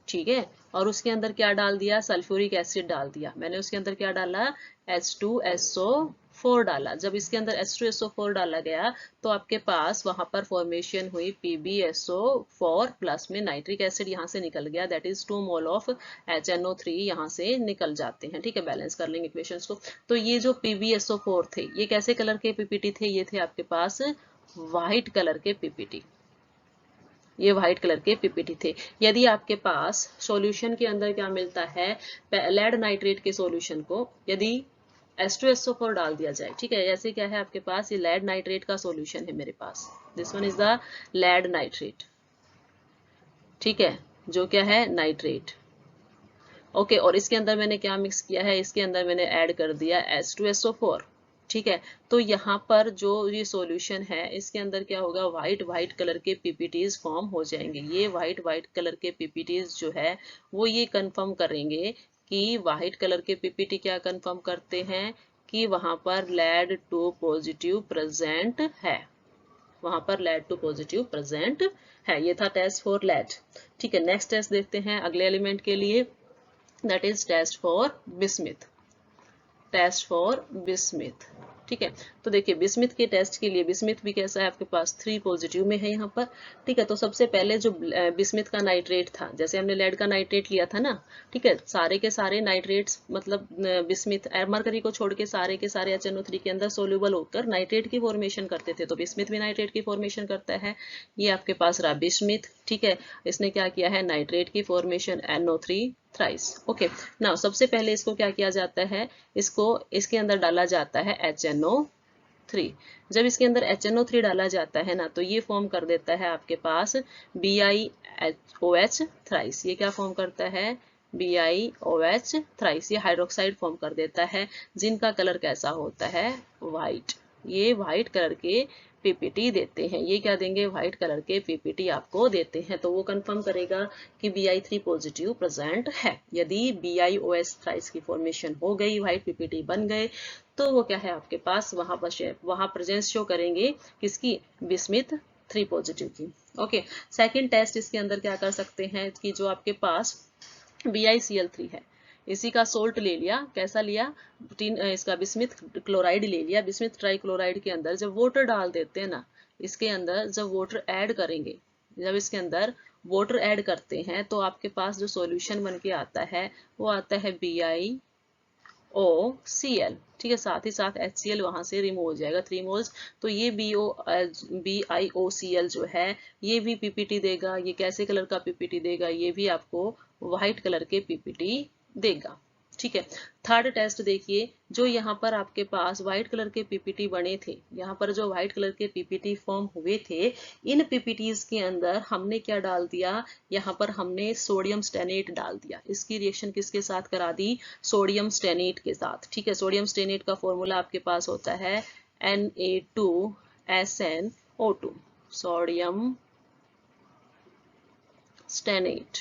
ठीक है, और उसके अंदर क्या डाल दिया, सल्फ्यूरिक एसिड डाल दिया। मैंने उसके अंदर क्या डाला, H2SO4 डाला। जब इसके अंदर H2SO4 डाला गया तो आपके पास वहां पर फॉर्मेशन हुई PbSO4 प्लस में नाइट्रिक एसिड यहाँ से निकल गया, that is 2 mole of HNO3 यहाँ से निकल जाते हैं, ठीक है। बैलेंस कर लेंगे इक्वेशंस को। तो ये जो PbSO4 थे ये कैसे कलर के पीपीटी थे, ये थे आपके पास व्हाइट कलर के पीपीटी, ये व्हाइट कलर के पीपीटी थे। यदि आपके पास सॉल्यूशन के अंदर क्या मिलता है, लेड नाइट्रेट के सॉल्यूशन को यदि H2SO4 डाल दिया जाए, ठीक है, ऐसे क्या है आपके पास, ये लेड नाइट्रेट का सॉल्यूशन है मेरे पास, this one is the lead nitrate, ठीक है, जो क्या है नाइट्रेट, ओके। और इसके अंदर मैंने क्या मिक्स किया है, इसके अंदर मैंने ऐड कर दिया H2SO4, ठीक है। तो यहाँ पर जो ये सॉल्यूशन है इसके अंदर क्या होगा, व्हाइट कलर के पीपीटीज फॉर्म हो जाएंगे। ये व्हाइट कलर के पीपीटीज जो है वो ये कंफर्म करेंगे कि व्हाइट कलर के पीपीटी क्या कंफर्म करते हैं कि वहां पर लेड-2 पॉजिटिव प्रेजेंट है, वहां पर लेड-2 पॉजिटिव प्रेजेंट है। ये था टेस्ट फॉर लेड, ठीक है। नेक्स्ट टेस्ट देखते हैं अगले एलिमेंट के लिए, that is test for bismuth, test for bismuth, ठीक है। तो देखिए बिस्मिथ के टेस्ट के लिए, बिस्मिथ भी कैसा है आपके पास 3 पॉजिटिव में है यहाँ पर, ठीक है। तो सबसे पहले जो बिस्मिथ का नाइट्रेट था, जैसे हमने लेड का नाइट्रेट लिया था ना, ठीक है, सारे के सारे नाइट्रेट्स मतलब बिस्मिथ मरकरी को छोड़ के सारे HNO3 के अंदर सोल्यूबल होकर नाइट्रेट की फॉर्मेशन करते थे, तो बिस्मिथ भी नाइट्रेट की फॉर्मेशन करता है। ये आपके पास रहा बिस्मिथ, ठीक है, इसने क्या किया है, नाइट्रेट की formation NO3 thrice, okay. Now सबसे पहले इसको क्या किया जाता है, इसको इसके अंदर डाला जाता है HNO3। जब इसके अंदर HNO3 डाला जाता है ना तो ये फॉर्म कर देता है आपके पास BiOH थ्राइस। ये क्या फॉर्म करता है, BiOH थ्राइस, ये हाइड्रोक्साइड फॉर्म कर देता है, जिनका कलर कैसा होता है, व्हाइट। ये व्हाइट कलर के पीपीटी देते हैं, ये क्या देंगे, व्हाइट कलर के पीपीटी आपको देते हैं। तो वो कंफर्म करेगा कि Bi3 पॉजिटिव प्रेजेंट है। यदि BiOH थ्राइस की फॉर्मेशन हो गई, व्हाइट पीपीटी बन गए, तो वो क्या है आपके पास वहां प्रेजेंस शो करेंगे किसकी, बिस्मिथ 3 पॉजिटिव की, ओके। सेकेंड टेस्ट इसके अंदर क्या कर सकते हैं कि जो आपके पास BiCl3 है, इसी का सोल्ट ले लिया, कैसा लिया, इसका बिस्मिथ क्लोराइड ले लिया। बिस्मिथ ट्राइक्लोराइड के अंदर जब वाटर डाल देते हैं ना, इसके अंदर जब वाटर ऐड करेंगे, जब इसके अंदर वाटर ऐड करते हैं तो आपके पास जो सॉल्यूशन बन के आता है वो आता है BiOCl, ठीक है, साथ ही साथ HCl वहां से रिमूव हो जाएगा 3 मोल्स। तो ये BiOCl जो है ये भी पीपीटी देगा। ये कैसे कलर का पीपीटी देगा, ये भी आपको व्हाइट कलर के पीपीटी देगा, ठीक है। थर्ड टेस्ट देखिए, जो यहाँ पर आपके पास व्हाइट कलर के पीपीटी बने थे, यहाँ पर जो व्हाइट कलर के पीपीटी फॉर्म हुए थे, इन पीपीटीज के अंदर हमने क्या डाल दिया, यहाँ पर हमने सोडियम स्टेनेट डाल दिया। इसकी रिएक्शन किसके साथ करा दी, सोडियम स्टेनेट के साथ। ठीक है, सोडियम स्टेनेट का फॉर्मूला आपके पास होता है Na2SnO2, सोडियम स्टेनेट।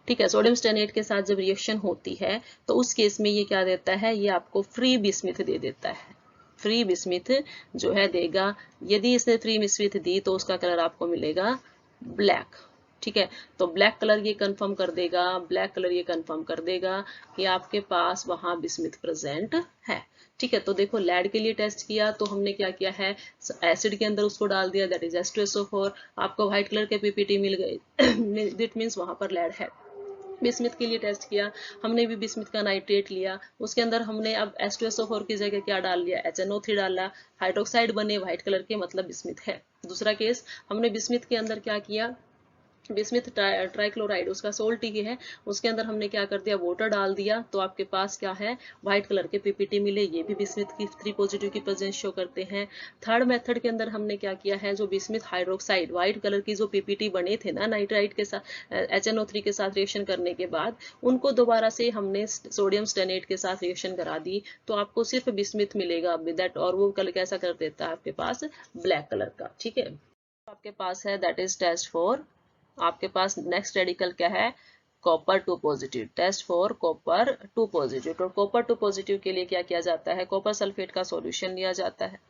ठीक है, सोडियम स्टेनेट के साथ जब रिएक्शन होती है तो उस केस में ये क्या देता है, ये आपको फ्री बिस्मिथ दे देता है। फ्री बिस्मिथ जो है देगा, यदि इसने फ्री बिस्मिथ दी तो उसका कलर आपको मिलेगा ब्लैक। ठीक है, तो ब्लैक कलर ये कंफर्म कर देगा, ब्लैक कलर ये कंफर्म कर देगा कि आपके पास वहां बिस्मिथ प्रेजेंट है। ठीक है, तो देखो लेड के लिए टेस्ट किया तो हमने क्या किया है, एसिड के अंदर उसको डाल दिया, दैट इज H2SO4। आपको व्हाइट कलर के पीपीटी मिल गए, दैट मीन्स वहां पर लेड है। बिस्मिथ के लिए टेस्ट किया, हमने भी बिस्मिथ का नाइट्रेट लिया, उसके अंदर हमने अब H2SO4 की जगह क्या डाल लिया, HNO3 डाला, हाइड्रोक्साइड बने व्हाइट कलर के, मतलब बिस्मिथ है। दूसरा केस, हमने बिस्मिथ के अंदर क्या किया, बिस्मिथ ट्राइक्लोराइड उसका सोल्ट ही है, उसके अंदर हमने क्या कर दिया, वाटर डाल दिया, तो आपके पास क्या है, व्हाइट कलर के पीपीटी मिले, ये भी बिस्मिथ की 3 पॉजिटिव की प्रेजेंस शो करते हैं। थर्ड मेथड के अंदर हमने क्या किया है, जो बिस्मिथ हाइड्रोक्साइड व्हाइट कलर की जो पीपीटी बने थे ना नाइट्राइट के साथ, HNO3 के साथ रिएक्शन करने के बाद उनको दोबारा से हमने सोडियम स्टेनेट के साथ रिएक्शन करा दी, तो आपको सिर्फ बिस्मिथ मिलेगा दैट, और वो कलर कैसा कर देता है आपके पास, ब्लैक कलर का। ठीक है, आपके पास है दैट इज टेस्ट फॉर, आपके पास नेक्स्ट रेडिकल क्या है, copper 2 positive, test for copper 2 positive. तो कॉपर 2 पॉजिटिव के लिए क्या किया जाता है, कॉपर सल्फेट का सॉल्यूशन लिया जाता है,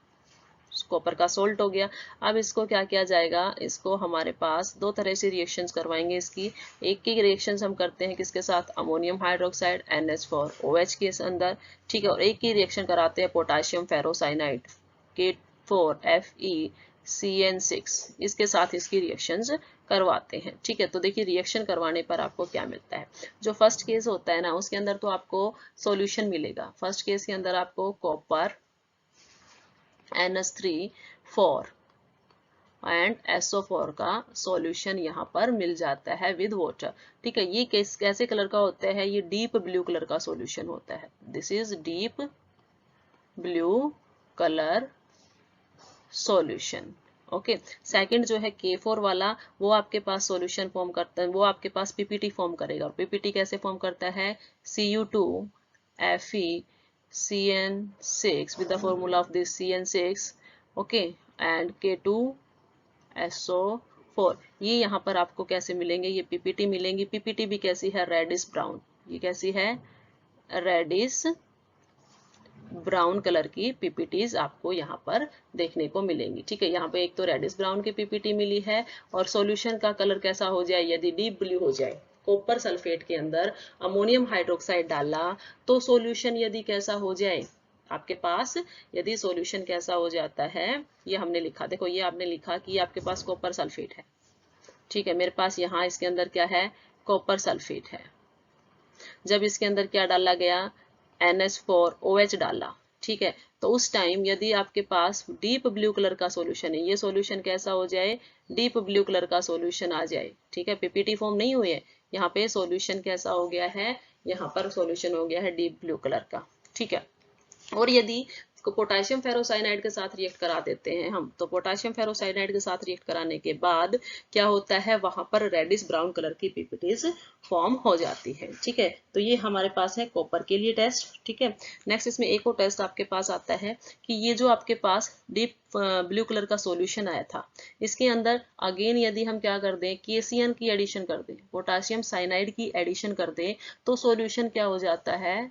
कॉपर का सोल्ट हो गया। अब इसको क्या किया जाएगा, इसको हमारे पास दो तरह से रिएक्शंस करवाएंगे इसकी। एक की रिएक्शंस हम करते हैं किसके साथ, अमोनियम हाइड्रोक्साइड NH4OH के अंदर। ठीक है, और एक की रिएक्शन कराते हैं पोटाशियम फेरोसाइनाइड K4FeCN6, इसके साथ इसकी रिएक्शंस करवाते हैं। ठीक है, तो देखिए रिएक्शन करवाने पर आपको क्या मिलता है। जो फर्स्ट केस होता है ना, उसके अंदर तो आपको सॉल्यूशन मिलेगा। फर्स्ट केस के अंदर आपको कॉपर NH3 4 एंड SO4 का सॉल्यूशन यहाँ पर मिल जाता है विद वाटर। ठीक है, ये कैसे कलर का होता है, ये डीप ब्लू कलर का सॉल्यूशन होता है। This is deep blue colour solution. Okay, second जो है K4 वाला, वो आपके पास सॉल्यूशन फॉर्म करता है, वो आपके पास पीपीटी फॉर्म करेगा। पीपीटी कैसे फॉर्म करता है, Cu2FeCN6 with the formula of this CN6, okay, and K2SO4। ये यहाँ पर आपको कैसे मिलेंगे, ये पीपीटी मिलेंगी। पीपीटी भी कैसी है, रेडिश ब्राउन। ये कैसी है, रेडिश ब्राउन कलर की पीपीटीज आपको यहाँ पर देखने को मिलेंगी। ठीक है, यहाँ पे एक तो रेडिश ब्राउन की पीपीटी मिली है, और सॉल्यूशन का कलर कैसा हो जाए, यदि डीप ब्लू हो जाए, कॉपर सल्फेट के अंदर अमोनियम हाइड्रोक्साइड डाला तो सॉल्यूशन यदि कैसा हो जाए आपके पास, यदि सॉल्यूशन कैसा हो जाता है, ये हमने लिखा, देखो ये आपने लिखा कि आपके पास कॉपर सल्फेट है। ठीक है, मेरे पास यहाँ इसके अंदर क्या है, कॉपर सल्फेट है। जब इसके अंदर क्या डाला गया, NH4OH डाला। ठीक है, तो उस टाइम यदि आपके पास डीप ब्लू कलर का सॉल्यूशन है, ये सॉल्यूशन कैसा हो जाए, डीप ब्लू कलर का सॉल्यूशन आ जाए। ठीक है, पीपीटी फॉर्म नहीं हुई है, यहाँ पे सॉल्यूशन कैसा हो गया है, यहाँ पर सॉल्यूशन हो गया है डीप ब्लू कलर का। ठीक है, और यदि पोटाशियम फेरोसाइनाइड के साथ रिएक्ट करा देते हैं हम, तो पोटाशियम फेरोसाइनाइड के साथ रिएक्ट कराने के बाद क्या होता है, वहां पर रेडिश ब्राउन कलर की पीपीटीज फॉर्म हो जाती है। ठीक है, तो ये हमारे पास है कॉपर के लिए टेस्ट। ठीक है, नेक्स्ट इसमें एक और टेस्ट आपके पास आता है कि ये जो आपके पास डीप ब्लू कलर का सॉल्यूशन आया था, इसके अंदर अगेन यदि हम क्या कर दें, KCN की एडिशन कर दें, पोटाशियम साइनाइड की एडिशन कर दें, तो सॉल्यूशन क्या हो जाता है,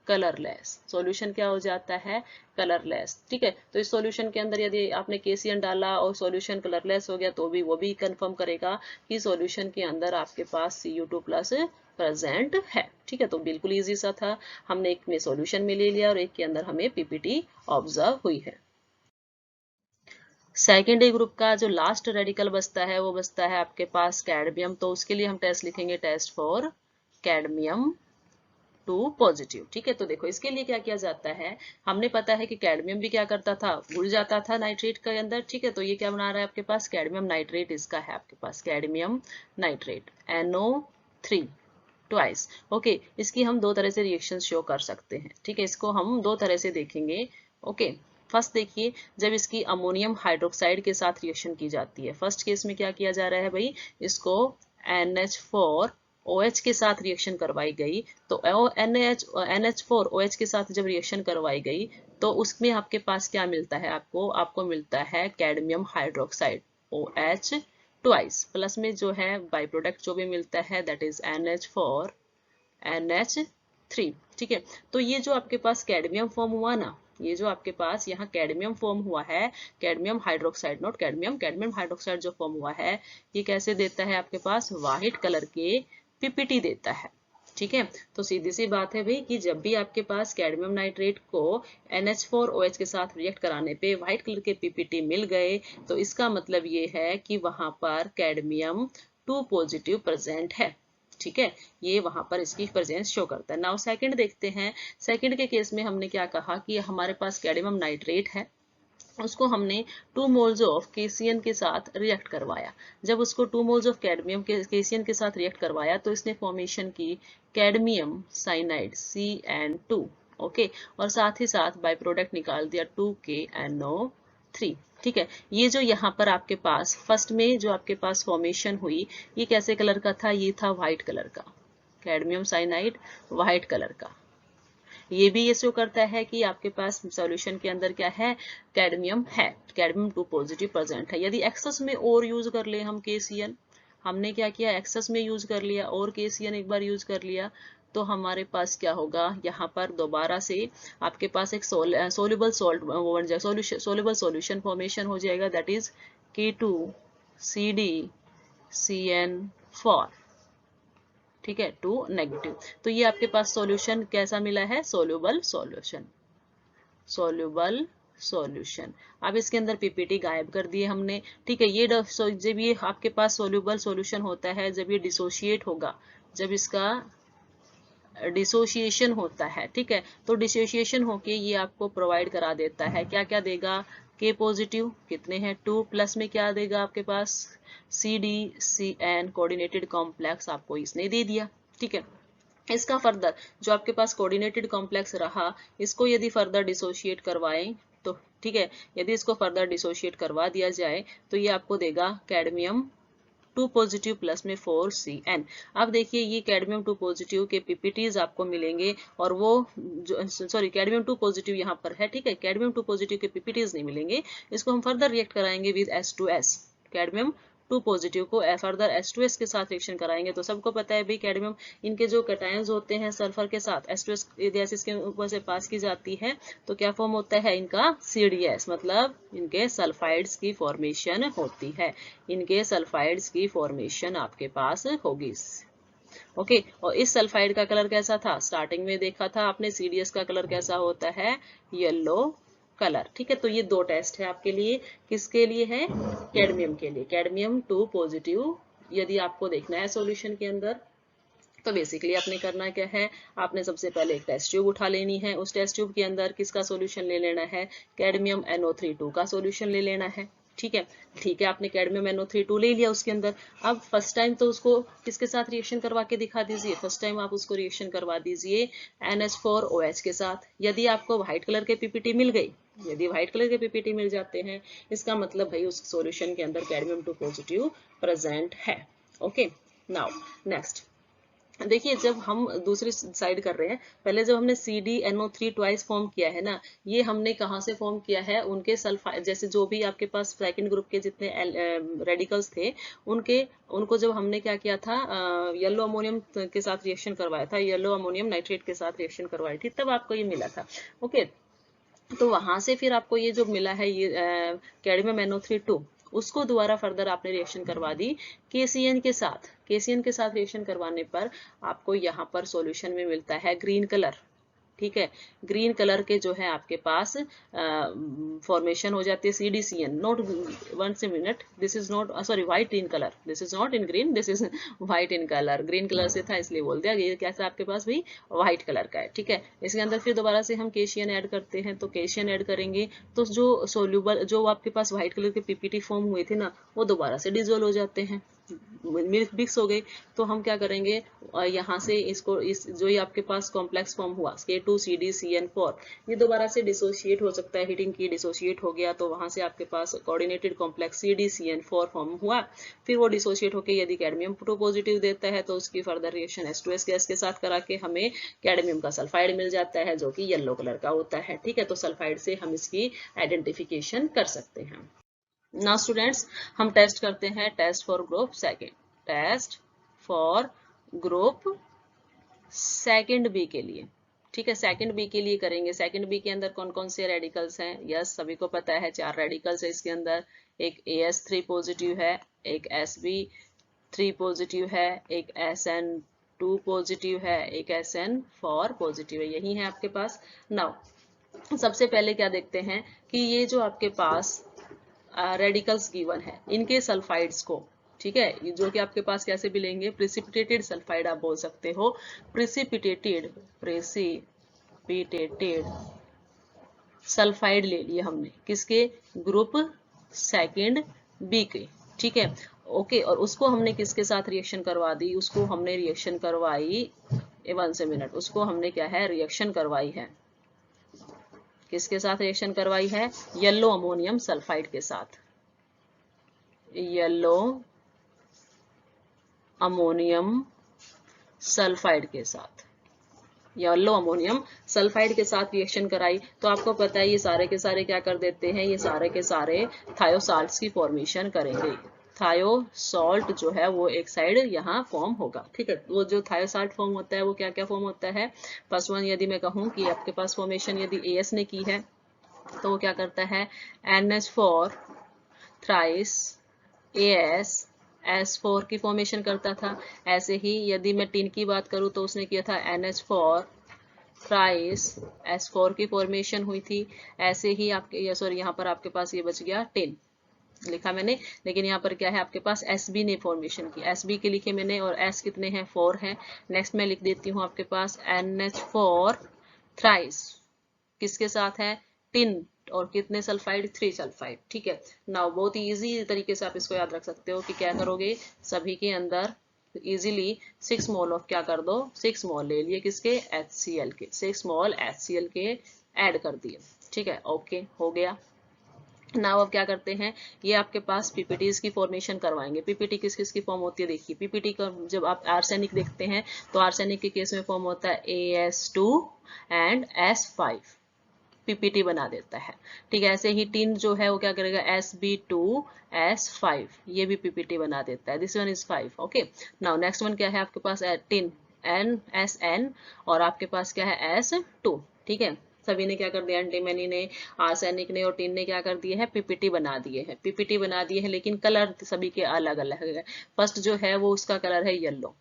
कलरलेस। सॉल्यूशन क्या हो जाता है, कलरलेस। ठीक है, तो इस सॉल्यूशन के अंदर यदि आपने KCN डाला और सॉल्यूशन कलरलेस हो गया, तो भी वो भी कंफर्म करेगा कि सॉल्यूशन के अंदर आपके पास Cu2+ प्रेजेंट है। ठीक है, तो बिल्कुल इजी सा था, हमने एक में सॉल्यूशन में ले लिया और एक के अंदर हमें पीपीटी ऑब्जर्व हुई है। सेकेंड ए ग्रुप का जो लास्ट रेडिकल बचता है, वो बचता है आपके पास कैडमियम। तो उसके लिए हम टेस्ट लिखेंगे, टेस्ट फॉर कैडमियम 2 पॉजिटिव। ठीक है, तो देखो इसके लिए क्या किया जाता है, हमने पता है कि कैडमियम भी क्या करता था, घुल जाता था नाइट्रेट के अंदर। ठीक है, तो ये क्या बना रहा है आपके पास, कैडमियम नाइट्रेट इसका है आपके पास, cadmium nitrate NO3 twice. Okay, इसकी हम दो तरह से रिएक्शन शो कर सकते हैं, ठीक है, इसको हम दो तरह से देखेंगे। ओके, फर्स्ट देखिए, जब इसकी अमोनियम हाइड्रोक्साइड के साथ रिएक्शन की जाती है, फर्स्ट केस में क्या किया जा रहा है भाई, इसको NH4OH के साथ रिएक्शन करवाई गई, तो NH4OH के साथ जब रिएक्शन करवाई गई तो उसमें आपके पास क्या मिलता है, आपको मिलता है cadmium hydroxide OH twice, plus में जो है बाई प्रोडक्ट जो भी मिलता है दैट इज NH4 NH3, ठीक है। तो ये जो आपके पास कैडमियम फॉर्म हुआ ना, ये जो आपके पास यहाँ कैडमियम फॉर्म हुआ है, cadmium hydroxide not cadmium, cadmium hydroxide जो फॉर्म हुआ है ये कैसे देता है, आपके पास व्हाइट कलर के पीपीटी देता है, ठीक है। तो सीधी सी बात है भाई कि जब भी आपके पास कैडमियम नाइट्रेट को NH4OH के साथ रिएक्ट कराने पे व्हाइट कलर के पीपीटी मिल गए, तो इसका मतलब ये है कि वहां पर कैडमियम 2 पॉजिटिव प्रेजेंट है, ठीक है, ये वहां पर इसकी प्रेजेंस शो करता है। नाउ सेकंड देखते हैं, सेकंड के केस में हमने क्या कहा कि हमारे पास कैडमियम नाइट्रेट है, उसको हमने 2 मोल्स ऑफ KCN के साथ रिएक्ट करवाया। जब उसको 2 मोल्स ऑफ कैडमियम के KCN के साथ रिएक्ट करवाया तो इसने फॉर्मेशन की कैडमियम साइनाइड CN2, ओके, और साथ ही साथ बाई प्रोडक्ट निकाल दिया 2KNO3, ठीक है। ये जो यहाँ पर आपके पास फर्स्ट में जो आपके पास फॉर्मेशन हुई, ये कैसे कलर का था, ये था व्हाइट कलर का, कैडमियम साइनाइड व्हाइट कलर का। ये भी ये शो करता है कि आपके पास सॉल्यूशन के अंदर क्या है, कैडमियम है, कैडमियम 2 पॉजिटिव प्रेजेंट है। यदि एक्सेस में और यूज कर ले हम KCN, हमने क्या किया, एक्सेस में यूज कर लिया और KCN एक बार यूज कर लिया, तो हमारे पास क्या होगा, यहाँ पर दोबारा से आपके पास एक सोल्यूबल सॉल्ट बन जाएगा, सोल्यूबल सॉल्यूशन फॉर्मेशन हो जाएगा, दैट इज K2CdCN4, ठीक है, 2 नेगेटिव। तो ये आपके पास सॉल्यूशन कैसा मिला है, सोल्यूबल सॉल्यूशन, सोल्यूबल सॉल्यूशन। अब इसके अंदर पीपीटी गायब कर दिए हमने, ठीक है। ये जब ये आपके पास सोल्यूबल सॉल्यूशन होता है, जब ये डिसोशिएट होगा, जब इसका डिसोसिएशन होता है, ठीक है, तो डिसोसिएशन होके ये आपको प्रोवाइड करा देता है, क्या क्या देगा, K पॉजिटिव कितने हैं 2, प्लस में क्या देगा आपके पास CdCN कोऑर्डिनेटेड कॉम्प्लेक्स, आपको इसने दे दिया, ठीक है। इसका फर्दर जो आपके पास कोऑर्डिनेटेड कॉम्प्लेक्स रहा, इसको यदि फर्दर डिसोशिएट करवाएं तो, ठीक है, यदि इसको फर्दर डिसोशिएट करवा दिया जाए तो ये आपको देगा कैडमियम 2 पॉजिटिव प्लस में 4CN। अब देखिए ये कैडमियम 2 पॉजिटिव के पीपीटीज आपको मिलेंगे, और वो सॉरी कैडमियम 2 पॉजिटिव यहाँ पर है, ठीक है, कैडमियम 2 पॉजिटिव के पीपीटीज नहीं मिलेंगे, इसको हम फर्दर रिएक्ट कराएंगे विद H2S, कैडमियम 2 पॉजिटिव को फर्दर H2S के साथ रिएक्शन कराएंगे। तो सबको पता है भाई कैडमियम, इनके जो कैटायंस होते हैं सल्फर के साथ H2S गैस इसके ऊपर से पास की जाती है, तो क्या फॉर्म होता है इनका CDS, मतलब इनके सल्फाइड्स की फॉर्मेशन होती है, इनके सल्फाइड्स की फॉर्मेशन आपके पास होगी, ओके। और इस सल्फाइड का कलर कैसा था, स्टार्टिंग में देखा था आपने, CDS का कलर कैसा होता है, येलो कलर, ठीक है। तो ये दो टेस्ट है आपके लिए, किसके लिए है, कैडमियम के लिए, कैडमियम 2 पॉजिटिव यदि आपको देखना है सॉल्यूशन के अंदर, तो बेसिकली आपने करना क्या है, आपने सबसे पहले एक टेस्ट ट्यूब उठा लेनी है, उस टेस्ट ट्यूब के अंदर किसका सॉल्यूशन ले लेना है, कैडमियम NO32 का सॉल्यूशन ले लेना है, ठीक है, ठीक है। आपने कैडमियम NO32 ले लिया उसके अंदर, अब फर्स्ट टाइम तो उसको किसके साथ रिएक्शन करवा के दिखा दीजिए, फर्स्ट टाइम आप उसको रिएक्शन करवा दीजिए NH4OH के साथ। यदि आपको व्हाइट कलर के पीपीटी मिल गई, यदि व्हाइट कलर के पीपीटी मिल जाते हैं, इसका मतलब भाई उस सॉल्यूशन के अंदर कैडमियम 2 पॉजिटिव प्रेजेंट है, ओके। नाउ नेक्स्ट देखिए, जब हम दूसरी साइड कर रहे हैं, पहले जब हमने CdNO3 ट्वाइस फॉर्म किया है ना, ये हमने कहाँ से फॉर्म किया है, उनके सल्फाइड जैसे जो भी आपके पास सेकंड ग्रुप के जितने रेडिकल्स थे, उनको जब हमने क्या किया था, येलो अमोनियम के साथ रिएक्शन करवाया था, येलो अमोनियम नाइट्रेट के साथ रिएक्शन करवाई थी, तब आपको ये मिला था, ओके। तो वहां से फिर आपको ये जो मिला है, ये कैडमियम NO32, उसको दोबारा फर्दर आपने रिएक्शन करवा दी KCN के साथ, KCN के साथ रिएक्शन करवाने पर आपको यहाँ पर सॉल्यूशन में मिलता है ग्रीन कलर, ठीक है, ग्रीन कलर के जो है आपके पास फॉर्मेशन हो जाती है CdCN, not 1 minute, this is not sorry white in colour, this is not in green, this is white in colour, green colour से था इसलिए बोल दिया, ये कैसा आपके पास भी व्हाइट कलर का है, ठीक है। इसके अंदर फिर दोबारा से हम KCN ऐड करते हैं, तो KCN ऐड करेंगे तो जो सोल्यूबल जो आपके पास व्हाइट कलर के पीपीटी फॉर्म हुए थे ना, वो दोबारा से डिजोल्व हो जाते हैं, मिक्स हो गई, तो हम क्या करेंगे, यहाँ से इसको इस जो ये आपके पास कॉम्प्लेक्स फॉर्म हुआ K2CdCN4, ये दोबारा से डिसोशिएट हो सकता है, हीटिंग की डिसोशिएट हो गया, तो वहां से आपके पास कोऑर्डिनेटेड कॉम्प्लेक्स CdCN4 फॉर्म हुआ। फिर वो डिसोशिएट होकर यदि कैडमियम 2 पॉजिटिव देता है तो उसकी फर्दर रिएक्शन H2S गैस के साथ करा के हमें कैडमियम का सल्फाइड मिल जाता है जो कि येलो कलर का होता है। ठीक है, तो सल्फाइड से हम इसकी आइडेंटिफिकेशन कर सकते हैं। नाउ स्टूडेंट्स, हम टेस्ट करते हैं, test for group second, test for group second B के लिए। ठीक है, सेकेंड बी के लिए करेंगे। सेकेंड बी के अंदर कौन कौन से रेडिकल्स हैं? यस, सभी को पता है 4 रेडिकल्स है इसके अंदर। एक AS3 पॉजिटिव है, एक SB3 पॉजिटिव है, एक SN2 पॉजिटिव है, एक SN4 पॉजिटिव है। यही है आपके पास। नाउ सबसे पहले क्या देखते हैं कि ये जो आपके पास रेडिकल्स गिवन है, इनके सल्फाइड्स को, ठीक है, जो कि आपके पास कैसे भी लेंगे, प्रिसिपिटेटेड सल्फाइड आप बोल सकते हो। प्रिसिपिटेटेड सल्फाइड ले लिए हमने, किसके? ग्रुप सेकंड बी के। ठीक है, ओके, और उसको हमने किसके साथ रिएक्शन करवा दी? उसको हमने रिएक्शन करवाई, 1 से मिनट, उसको हमने क्या है, रिएक्शन करवाई है, किसके साथ रिएक्शन करवाई है? येलो अमोनियम सल्फाइड के साथ, येलो अमोनियम सल्फाइड के साथ, येलो अमोनियम सल्फाइड के साथ रिएक्शन कराई। तो आपको पता है ये सारे के सारे क्या कर देते हैं, ये सारे के सारे थायोसाल्ट्स की फॉर्मेशन करेंगे। थायोसॉल्ट जो है वो एक साइड यहाँ फॉर्म होगा। ठीक है, वो जो थायोसाल्ट फॉर्म होता है वो क्या क्या फॉर्म होता है? फर्स्ट वन, यदि मैं कहूँ कि आपके पास फॉर्मेशन यदि AS ने की है तो वो क्या करता है, NH4 थ्राइस AS S4 की फॉर्मेशन करता था। ऐसे ही यदि मैं टिन की बात करूं तो उसने किया था NH4 थ्राइस S4 की फॉर्मेशन हुई थी। ऐसे ही आपके, सॉरी, यहाँ पर आपके पास ये बच गया टिन लिखा मैंने, लेकिन यहाँ पर क्या है आपके पास SB ने फॉर्मेशन की, SB के लिखे मैंने, और S कितने हैं? 4 हैं। नेक्स्ट मैं लिख देती हूँ आपके पास NH4 थ्राइस किसके साथ है? टिन, और कितने सल्फाइड? 3 सल्फाइड। ठीक है, नाउ बहुत ही इजी तरीके से आप इसको याद रख सकते हो कि क्या करोगे, सभी के अंदर इजीली 6 मोल ऑफ क्या कर दो, 6 मोल ले लिए किसके? HCl के, 6 मोल HCl के ऐड कर दिए। ठीक है, ओके, हो गया। नाउ अब क्या करते हैं, ये आपके पास PPTs की फॉर्मेशन करवाएंगे। PPT किस किस की फॉर्म होती है? देखिए, PPT का जब आप आर्सेनिक देखते हैं तो आर्सेनिक के केस में फॉर्म होता है AS2 एंड S5, PPT बना देता है। ठीक है, ऐसे ही टिन जो है वो क्या करेगा, SB2S5, ये भी PPT बना देता है। This one is 5। Okay, now next one क्या है आपके पास? टिन NSN, और आपके पास क्या है? S2। ठीक है, सभी ने क्या कर दिया, एंटीमनी ने, आर्सेनिक ने और टिन ने क्या कर दिए है? PPT बना दिए हैं। PPT बना दिए हैं, लेकिन कलर सभी के अलग अलग है। फर्स्ट जो है वो उसका कलर है येलो,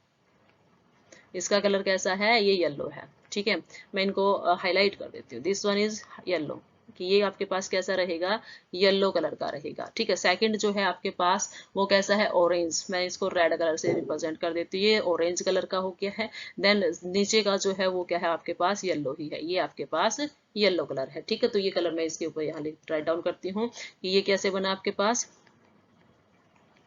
इसका कलर कैसा है? ये येलो है। ठीक है, मैं इनको हाईलाइट कर देती हूँ। दिस वन इज येलो, कि ये आपके पास कैसा रहेगा? येलो कलर का रहेगा। ठीक है, सेकंड जो है आपके पास वो कैसा है? ऑरेंज, मैं इसको रेड कलर से रिप्रेजेंट कर देती हूँ, ये ऑरेंज कलर का हो गया है। देन नीचे का जो है वो क्या है आपके पास? येलो ही है, ये आपके पास येलो कलर है। ठीक है, तो ये कलर मैं इसके ऊपर यहाँ राइट डाउन करती हूँ कि ये कैसे बना आपके पास?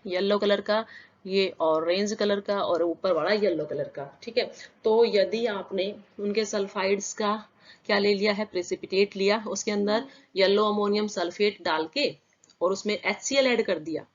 येलो कलर का, ये ऑरेंज कलर का, और ऊपर वाला येलो कलर का। ठीक है, तो यदि आपने उनके सल्फाइड्स का क्या ले लिया है? प्रेसिपिटेट लिया, उसके अंदर येलो अमोनियम सल्फेट डाल के और उसमें HCl ऐड कर दिया।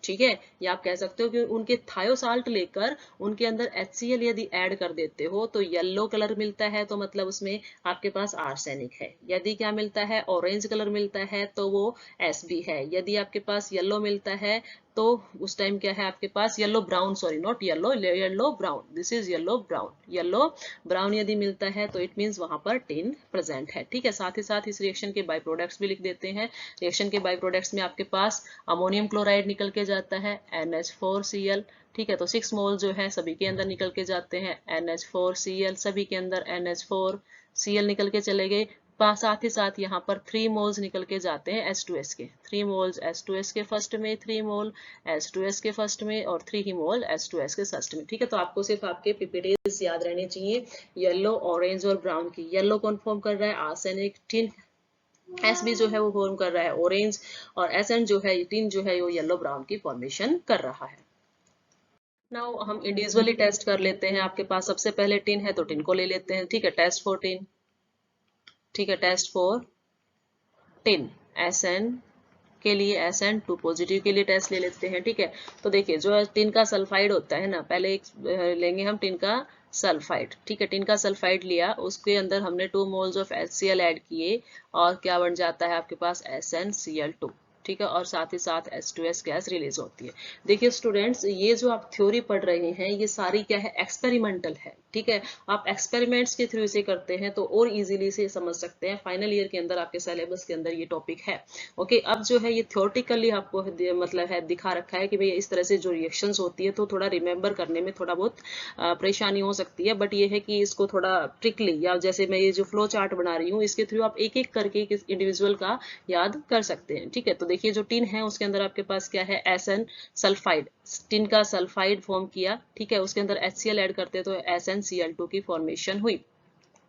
ठीक है, या आप कह सकते हो कि उनके थायोसाल्ट लेकर उनके अंदर HCl यदि ऐड कर देते हो तो येलो कलर मिलता है, तो मतलब उसमें आपके पास आर्सेनिक है। यदि क्या मिलता है? ऑरेंज कलर मिलता है तो वो SB है। यदि आपके पास येलो मिलता है तो उस टाइम क्या है आपके पास? Yellow brown, sorry, not yellow, yellow brown, this is yellow brown. Yellow brown यदि मिलता है तो इट मीन्स वहां पर टिन प्रेजेंट है। ठीक है, साथ ही साथ इस रिएक्शन के बाई प्रोडक्ट्स भी लिख देते हैं। रिएक्शन के बाई प्रोडक्ट्स में आपके पास अमोनियम क्लोराइड निकल के जाता है, NH4Cl। ठीक है, तो 6 मोल जो है सभी के अंदर निकल के जाते हैं, NH4Cl, सभी के अंदर NH4Cl निकल के चले गए। साथ ही साथ यहाँ पर 3 मोल्स निकल के जाते हैं H2S के, 3 मोल्स H2S के फर्स्ट में, 3 मोल H2S के फर्स्ट में, और 3 ही मोल H2S के फर्स्ट में। ठीक है, तो आपको सिर्फ आपके PPTs याद रहने चाहिए, येलो, ऑरेंज और ब्राउन की। येलो कौन फॉर्म कर रहा है? आर्सेनिक। टिन SB जो है वो फॉर्म कर रहा है ऑरेंज, और SN जो है, टिन जो है वो येलो ब्राउन की फॉर्मेशन कर रहा है। नाउ हम इंडिविजुअली टेस्ट कर लेते हैं। आपके पास सबसे पहले टिन है तो टिन को ले लेते हैं, ठीक है, टेस्ट फॉर टिन, ठीक है, टेस्ट फॉर टिन, SN के लिए, SN2 पॉजिटिव के लिए टेस्ट ले लेते हैं, ठीक है। तो देखिए जो टिन का सल्फाइड होता है ना, पहले एक लेंगे हम टिन का सल्फाइड, ठीक है, टिन का सल्फाइड लिया, उसके अंदर हमने 2 मोल्स ऑफ HCl ऐड किए और क्या बन जाता है आपके पास SnCl2, ठीक है, और साथ ही साथ H2S गैस रिलीज होती है। देखिए स्टूडेंट्स, ये जो आप थ्योरी पढ़ रहे हैं ये सारी क्या है, एक्सपेरिमेंटल है, ठीक है। आप एक्सपेरिमेंट्स के थ्रू इसे करते हैं तो और इजीली से समझ सकते हैं। फाइनल ईयर के अंदर आपके सिलेबस के अंदर ये टॉपिक है। ओके, अब जो है ये थ्योरेटिकली आपको मतलब है दिखा रखा है कि भाई इस तरह से जो रिएक्शंस होती है तो थोड़ा रिमेंबर करने में थोड़ा बहुत परेशानी हो सकती है, बट ये है कि इसको थोड़ा ट्रिकली, या जैसे मैं ये जो फ्लो चार्ट बना रही हूँ इसके थ्रू आप एक एक करके इंडिविजुअल का याद कर सकते हैं, ठीक है। तो देखिए जो टिन है उसके अंदर आपके पास क्या है, SN सल्फाइड, टिन का सल्फाइड फॉर्म किया, ठीक है, उसके अंदर HCl ऐड करते तो SnCl2 की फॉर्मेशन हुई।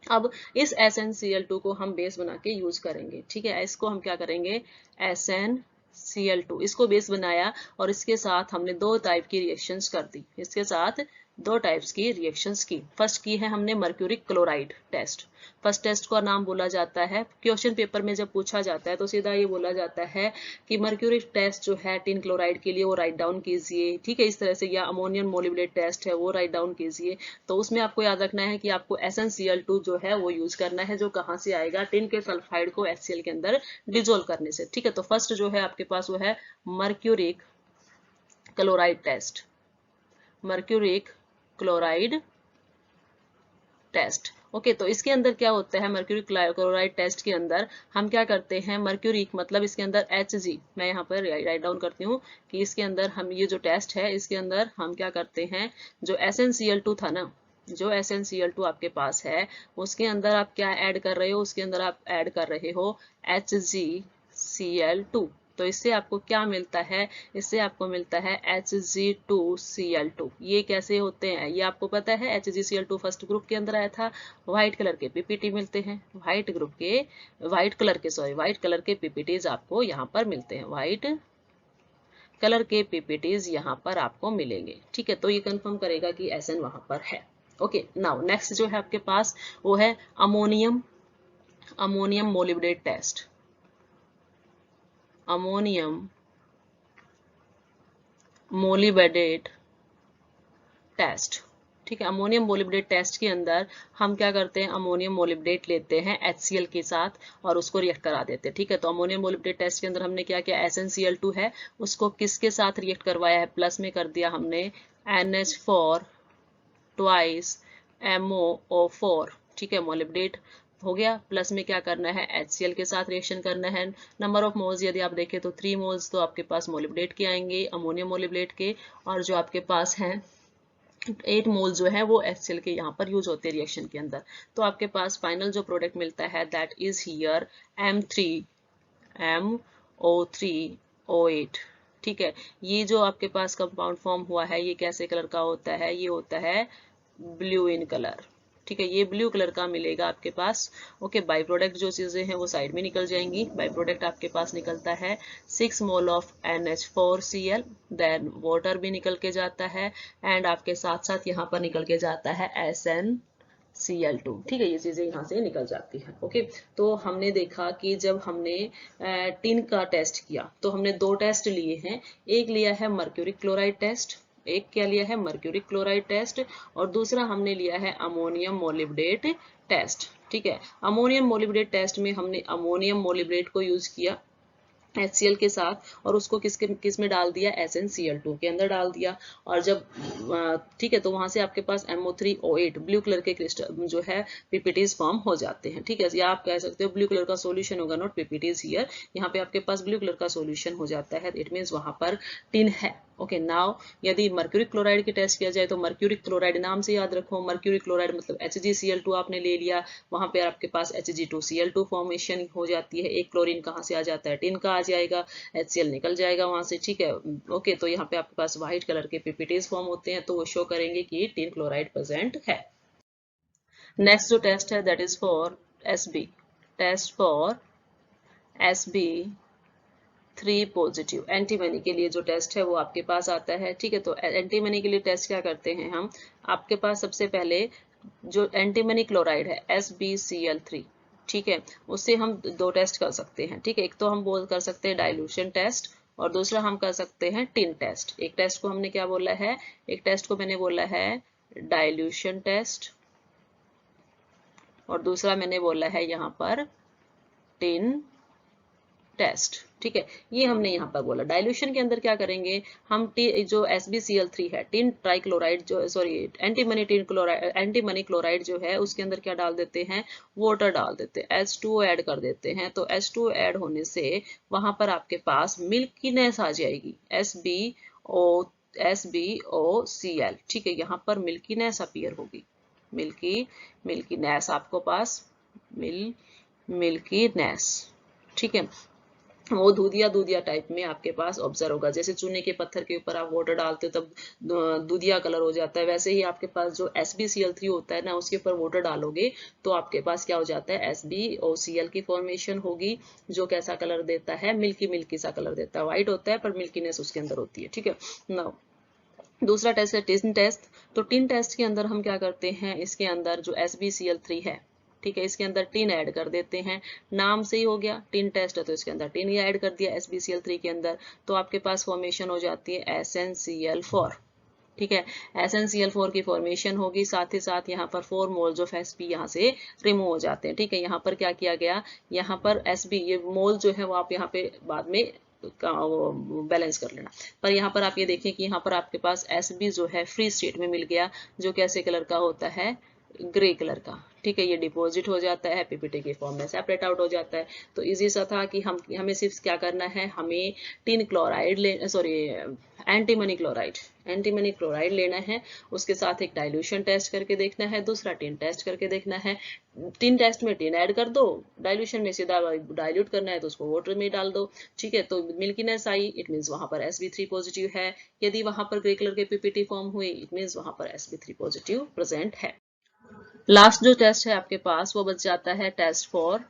अब इस SnCl2 को हम बेस बना के यूज करेंगे, ठीक है, इसको हम क्या करेंगे, SnCl2 इसको बेस बनाया और इसके साथ हमने दो टाइप की रिएक्शंस कर दी, इसके साथ दो टाइप्स की रिएक्शंस की। फर्स्ट की है हमने mercuric chloride test. First test का नाम बोला जाता है, क्वेश्चन पेपर में जब पूछा जाता है तो सीधा ये बोला जाता है कि मर्क्यूरिक टेस्ट जो है टिन क्लोराइड के लिए वो राइट डाउन कीजिए, ठीक है, इस तरह से, या अमोनियम मोलिब्डेट टेस्ट है वो राइट डाउन कीजिए। तो उसमें आपको याद रखना है कि आपको SnCl2 जो है वो यूज करना है, जो कहाँ से आएगा, टिन के सल्फाइड को HCl के अंदर डिजोल्व करने से, ठीक है। तो फर्स्ट जो है आपके पास वो है mercuric chloride test, mercuric chloride test. Okay, तो इसके अंदर क्या होता है, मर्क्यूरी क्लोराइड टेस्ट के अंदर हम क्या करते हैं, मर्क्यूरिक मतलब इसके अंदर Hg, मैं यहाँ पर राइट डाउन करती हूँ कि इसके अंदर हम ये जो टेस्ट है इसके अंदर हम क्या करते हैं, जो SnCl2 था ना, जो SnCl2 आपके पास है उसके अंदर आप क्या ऐड कर रहे हो, उसके अंदर आप ऐड कर रहे हो HgCl2। तो इससे आपको क्या मिलता है, इससे आपको मिलता है Hg2Cl2। ये कैसे होते हैं ये आपको पता है, HgCl2 फर्स्ट ग्रुप के अंदर आया था, व्हाइट कलर के पीपीटी मिलते हैं, व्हाइट ग्रुप के, व्हाइट कलर के पीपीटीज आपको यहाँ पर मिलते हैं, व्हाइट कलर के पीपीटीज यहाँ पर आपको मिलेंगे, ठीक है। तो ये कंफर्म करेगा कि SN वहां पर है। ओके, नाउ नेक्स्ट जो है आपके पास वो है ammonium, ammonium molybdate test, ammonium molybdate test, ठीक है। अमोनियम मोलिब्डेट टेस्ट के अंदर हम क्या करते हैं, अमोनियम मोलिब्डेट लेते हैं HCl के साथ और उसको रिएक्ट करा देते हैं, ठीक है। तो अमोनियम मोलिब्डेट टेस्ट के अंदर हमने क्या किया, SnCl2 है उसको किसके साथ रिएक्ट करवाया है, प्लस में कर दिया हमने NH4 ट्वाइस MoO4, ठीक है, मोलिब्डेट हो गया, प्लस में क्या करना है, HCl के साथ रिएक्शन करना है। नंबर ऑफ मोल्स यदि आप देखें तो 3 मोल्स तो आपके पास मोलिब्डेट के आएंगे, अमोनियम मोलिब्डेट के, और जो आपके पास हैं 8 मोल जो है वो HCl के यहाँ पर यूज होते हैं रिएक्शन के अंदर। तो आपके पास फाइनल जो प्रोडक्ट मिलता है दैट इज हियर MO3O8, ठीक है। ये जो आपके पास कंपाउंड फॉर्म हुआ है ये कैसे कलर का होता है, ये होता है ब्लू इन कलर, ठीक है, ये ब्लू कलर का मिलेगा आपके पास। ओके, बाई प्रोडक्ट जो चीजें हैं वो साइड में निकल जाएंगी। बाई प्रोडक्ट आपके पास निकलता है 6 mole of NH4Cl, then water भी निकल के जाता है, एंड आपके साथ साथ यहाँ पर निकल के जाता है SnCl2, ठीक है, ये चीजें यहाँ से निकल जाती है। ओके, तो हमने देखा कि जब हमने टिन का टेस्ट किया तो हमने दो टेस्ट लिए हैं, एक लिया है मर्क्यूरिक क्लोराइड टेस्ट, एक क्या लिया है, मर्क्यूरिक क्लोराइड टेस्ट, और दूसरा हमने लिया है अमोनियम मोलिब्डेट टेस्ट, ठीक है। अमोनियम मोलिब्डेट टेस्ट में हमने अमोनियम मोलिब्डेट को यूज किया HCl के साथ और उसको किस में डाल दिया, SnCl2 के अंदर डाल दिया, और जब ठीक है तो वहां से आपके पास MO3O8 ब्लू कलर के क्रिस्टल जो है पीपीटीज फॉर्म हो जाते हैं, ठीक है, या आप कह सकते हो ब्लू कलर का सॉल्यूशन होगा, नॉट पीपीटीज हियर, यहाँ पे आपके पास ब्लू कलर का सॉल्यूशन हो जाता है, इट मींस वहां पर टिन है। ओके, नाउ यदि मर्क्यूरिक क्लोराइड की टेस्ट किया जाए तो मर्क्यूरिक क्लोराइड नाम से याद रखो, मर्क्यूरिक क्लोराइड मतलब HgCl2 आपने ले लिया, वहां पे आपके पास Hg2Cl2 फॉर्मेशन हो जाती है, एक क्लोरीन कहाँ से आ जाता है, टिन का आ जाएगा, HCl निकल जाएगा वहां से, ठीक है। ओके, तो यहाँ पे आपके पास व्हाइट कलर के पीपीटीज फॉर्म होते हैं तो वो शो करेंगे कि टिन क्लोराइड प्रेजेंट है। नेक्स्ट जो टेस्ट है that is for SB, test for SB3 3 positive. Antimony के लिए जो टेस्ट है वो आपके पास आता है, ठीक है। तो एंटीमनी के लिए टेस्ट क्या करते हैं हम, आपके पास सबसे पहले जो एंटीमनी क्लोराइड है SbCl3, ठीक है, उससे हम दो टेस्ट कर सकते हैं, ठीक है। एक तो हम कर सकते हैं डाइल्यूशन टेस्ट और दूसरा हम कर सकते हैं टिन टेस्ट। एक टेस्ट को हमने क्या बोला है, एक टेस्ट को मैंने बोला है डाइल्यूशन टेस्ट और दूसरा मैंने बोला है यहाँ पर टिन टेस्ट, ठीक है। ये हमने यहाँ पर बोला। डाइल्यूशन के अंदर क्या करेंगे हम, जो SbCl3 है, टिन ट्राइक्लोराइड जो, sorry antimony tin chloride, antimony chloride जो है उसके अंदर क्या डाल देते हैं, वाटर डाल देते हैं, H2O ऐड कर देते हैं। तो H2O ऐड होने से वहां पर आपके पास मिल्कीनेस आ जाएगी, SbOCl, ठीक है। यहाँ पर मिल्कीनेस अपीयर होगी, मिल्कीनेस आपको पास मिल्कीनेस, ठीक है। वो दूधिया टाइप में आपके पास ऑब्जर्व होगा। जैसे चूने के पत्थर के ऊपर आप वाटर डालते हो तब दूधिया कलर हो जाता है, वैसे ही आपके पास जो SbCl3 होता है ना, उसके ऊपर वाटर डालोगे तो आपके पास क्या हो जाता है, SbOCl की फॉर्मेशन होगी, जो कैसा कलर देता है, मिल्की सा कलर देता है। व्हाइट होता है पर मिल्कीनेस उसके अंदर होती है, ठीक है। नाउ दूसरा टेस्ट है टिन टेस्ट। तो टिन टेस्ट के अंदर हम क्या करते हैं, इसके अंदर जो SbCl3 है, ठीक है, इसके अंदर टिन ऐड कर देते हैं। नाम से ही हो गया टिन टेस्ट है तो इसके अंदर टिन ही ऐड कर दिया SbCl3 के अंदर, तो आपके पास फॉर्मेशन हो जाती है SnCl4, ठीक है। SnCl4 की फॉर्मेशन होगी, साथ ही साथ यहाँ पर 4 मोल्स ऑफ Sp यहाँ से रिमूव हो जाते हैं, ठीक है। यहाँ पर क्या किया गया, यहाँ पर Sp ये मोल जो है वो आप यहाँ पे बाद में बैलेंस कर लेना। पर यहाँ पर आप ये देखें कि यहाँ पर आपके पास Sb जो है फ्री स्टेट में मिल गया, जो कैसे कलर का होता है, ग्रे कलर का, ठीक है। ये डिपॉजिट हो जाता है, पीपीटी की फॉर्म में सेपरेट आउट हो जाता है। तो इजी सा था कि हमें सिर्फ क्या करना है, हमें tin chloride sorry antimony chloride लेना है, उसके साथ एक डाइल्यूशन टेस्ट करके देखना है, दूसरा टिन टेस्ट करके देखना है। टिन टेस्ट में टिन ऐड कर दो, डाइल्यूशन में सीधा डाइल्यूट करना है तो उसको वाटर में डाल दो, ठीक है। तो मिल्कीनेस आई, इट मीन्स वहां पर Sb3 पॉजिटिव है। यदि वहां पर ग्रे कलर के पीपीटी फॉर्म हुई, इट मीन्स वहां पर Sb3 पॉजिटिव प्रेजेंट है। लास्ट जो टेस्ट है आपके पास वो बच जाता है टेस्ट फॉर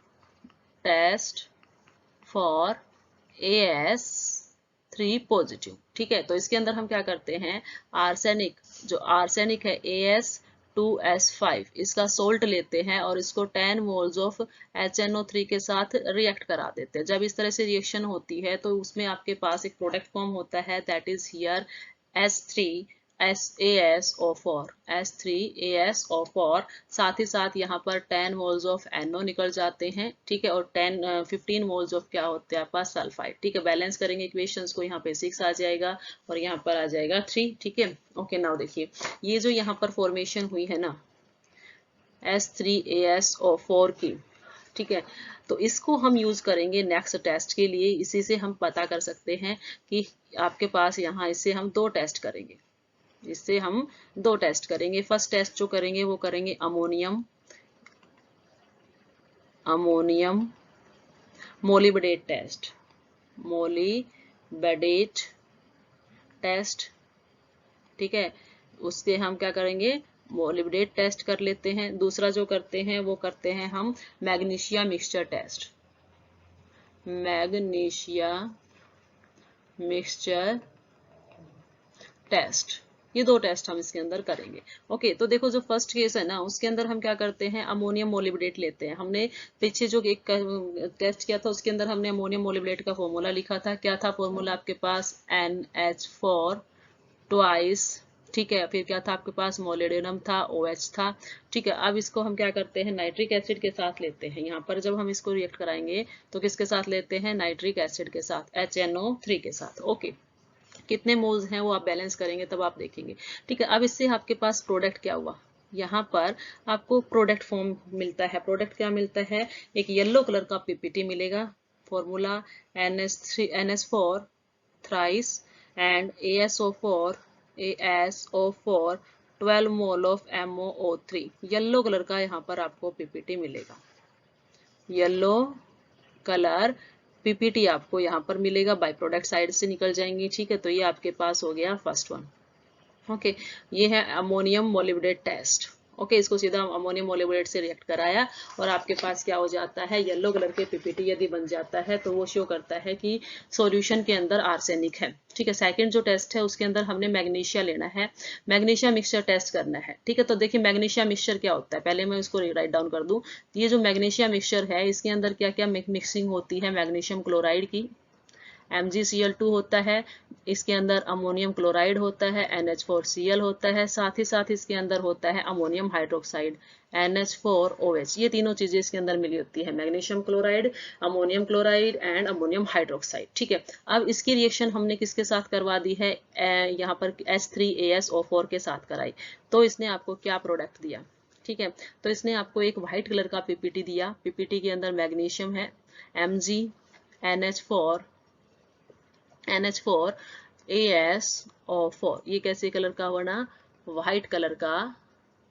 AS3 पॉजिटिव, ठीक है। तो इसके अंदर हम क्या करते हैं, आर्सेनिक है AS2S5, इसका सोल्ट लेते हैं और इसको 10 मोल्स ऑफ HNO3 के साथ रिएक्ट करा देते हैं। जब इस तरह से रिएक्शन होती है तो उसमें आपके पास एक प्रोडक्ट फॉर्म होता है, दैट इज हियर S3ASO4, साथ ही साथ यहाँ पर 10 मोल्स ऑफ NO निकल जाते हैं, ठीक है। और 15 मोल्स ऑफ क्या होते हैं आपका सल्फाइड, ठीक है। बैलेंस करेंगे इक्वेशंस को, यहाँ पे 6 आ जाएगा और यहाँ पर आ जाएगा 3, ठीक है। ओके, नाउ देखिए ये जो यहाँ पर फॉर्मेशन हुई है ना S3ASO4 की, ठीक है, तो इसको हम यूज करेंगे नेक्स्ट टेस्ट के लिए। इसी से हम पता कर सकते हैं कि आपके पास यहाँ, इससे हम दो टेस्ट करेंगे, फर्स्ट टेस्ट जो करेंगे वो करेंगे अमोनियम मोलिबडेट टेस्ट, ठीक है। उसके हम क्या करेंगे, मोलिबडेट टेस्ट कर लेते हैं। दूसरा जो करते हैं वो करते हैं हम मैग्नीशिया मिक्सचर टेस्ट, ये दो टेस्ट हम इसके अंदर करेंगे। ओके, तो देखो जो फर्स्ट केस है ना, उसके अंदर हम क्या करते हैं, अमोनियम मोलिबडेट लेते हैं। हमने पीछे जो एक टेस्ट किया था उसके अंदर हमने अमोनियम मोलिबडेट का फॉर्मूला लिखा था। क्या था फॉर्मूला आपके पास, NH4 ट्वाइस, ठीक है। फिर क्या था आपके पास, मोलिब्डेनम था, OH था, ठीक है। अब इसको हम क्या करते हैं, नाइट्रिक एसिड के साथ लेते हैं। यहाँ पर जब हम इसको रिएक्ट कराएंगे तो किसके साथ लेते हैं, नाइट्रिक एसिड के साथ, HNO3 के साथ। ओके, कितने मोल्स हैं वो आप बैलेंस करेंगे तब आप देखेंगे, ठीक है। अब इससे आपके पास प्रोडक्ट क्या हुआ, यहाँ पर आपको प्रोडक्ट फॉर्म मिलता है। प्रोडक्ट क्या मिलता है, एक येलो कलर का पीपीटी मिलेगा, formula NS4 thrice and ASO4 12 mole of MOO3, yellow colour का यहाँ पर आपको पीपीटी मिलेगा, येलो कलर पीपीटी आपको यहाँ पर मिलेगा, बाय प्रोडक्ट साइड से निकल जाएंगी, ठीक है। तो ये आपके पास हो गया फर्स्ट वन। ओके, ये है अमोनियम मोलिब्डेट टेस्ट। ओके, इसको सीधा अमोनियम मोलिब्डेट से रिएक्ट कराया और आपके पास क्या हो जाता है, येलो कलर के पीपीटी यदि बन जाता है तो वो शो करता है कि सॉल्यूशन के अंदर आर्सेनिक है। ठीक है, सेकंड जो टेस्ट है उसके अंदर हमने मैग्नीशिया लेना है, मैग्नीशिया मिक्सचर टेस्ट करना है। ठीक है, तो देखिए मैग्नीशिया मिक्सचर क्या होता है, पहले मैं इसको राइट डाउन कर दूं। ये जो मैग्नीशिया मिक्सचर है इसके अंदर क्या क्या मिक्सिंग होती है, मैग्नीशियम क्लोराइड की, MgCl2 होता है, इसके अंदर अमोनियम क्लोराइड होता है, NH4Cl होता है, साथ ही साथ इसके अंदर होता है अमोनियम हाइड्रोक्साइड NH4OH। ये तीनों चीजें इसके अंदर मिली होती है, magnesium chloride, ammonium chloride and ammonium hydroxide. ठीक है, अब इसकी रिएक्शन हमने किसके साथ करवा दी है, यहाँ पर H3AsO4 के साथ कराई। तो इसने आपको क्या प्रोडक्ट दिया, ठीक है, तो इसने आपको एक व्हाइट कलर का पीपीटी दिया। पीपीटी के अंदर मैग्नीशियम है, Mg NH4 AsO4, ये कैसे कलर का बना, व्हाइट कलर का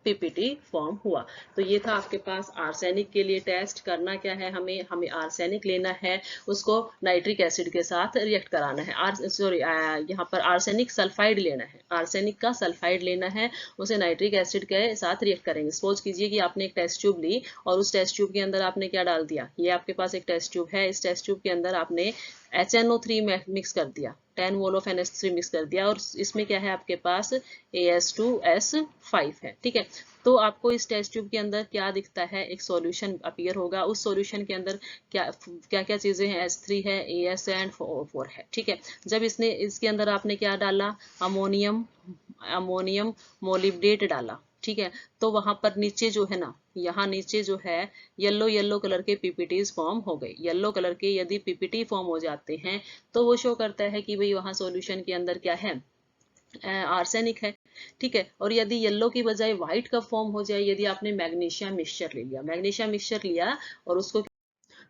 पीपीटी फॉर्म हुआ। तो ये था आपके पास आर्सेनिक के लिए टेस्ट। करना क्या है, हमें आर्सेनिक लेना है, उसको नाइट्रिक एसिड के साथ रिएक्ट कराना है। यहाँ पर आर्सेनिक सल्फाइड लेना है, आर्सेनिक का सल्फाइड लेना है, उसे नाइट्रिक एसिड के साथ रिएक्ट करेंगे। सपोज कीजिए कि आपने एक टेस्ट ट्यूब ली और उस टेस्ट ट्यूब के अंदर आपने क्या डाल दिया, ये आपके पास एक टेस्ट ट्यूब है, इस टेस्ट ट्यूब के अंदर आपने HNO3 मिक्स कर दिया, 10 मोल ऑफ NH3 मिक्स कर दिया और इसमें क्या है आपके पास AS2S5 है। ठीक है, तो आपको इस टेस्ट ट्यूब के अंदर क्या दिखता है, एक सॉल्यूशन अपीयर होगा। उस सॉल्यूशन के अंदर क्या क्या क्या चीजें हैं, H3 है, AS एंड O4 है। ठीक है, जब इसके अंदर आपने क्या डाला, अमोनियम मोलिब्डेट डाला। ठीक है, तो वहां पर नीचे जो है ना, यहाँ नीचे जो है येलो कलर के पीपीटीज फॉर्म हो गए। येलो कलर के यदि पीपीटी फॉर्म हो जाते हैं तो वो शो करता है कि भाई वहां सॉल्यूशन के अंदर क्या है, आर्सेनिक है। ठीक है, और यदि येलो की बजाय व्हाइट का फॉर्म हो जाए, यदि आपने मैग्नीशियम मिक्सचर ले लिया, मैग्नीशियम मिक्सचर लिया और उसको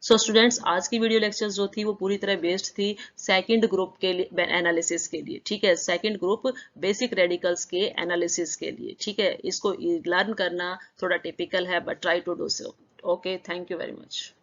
स्टूडेंट्स, आज की वीडियो लेक्चर्स जो थी वो पूरी तरह बेस्ड थी सेकंड ग्रुप के लिए एनालिसिस के लिए। ठीक है, सेकंड ग्रुप बेसिक रेडिकल्स के एनालिसिस के लिए। ठीक है, इसको लर्न करना थोड़ा टिपिकल है but try to do so. Okay, thank you very much.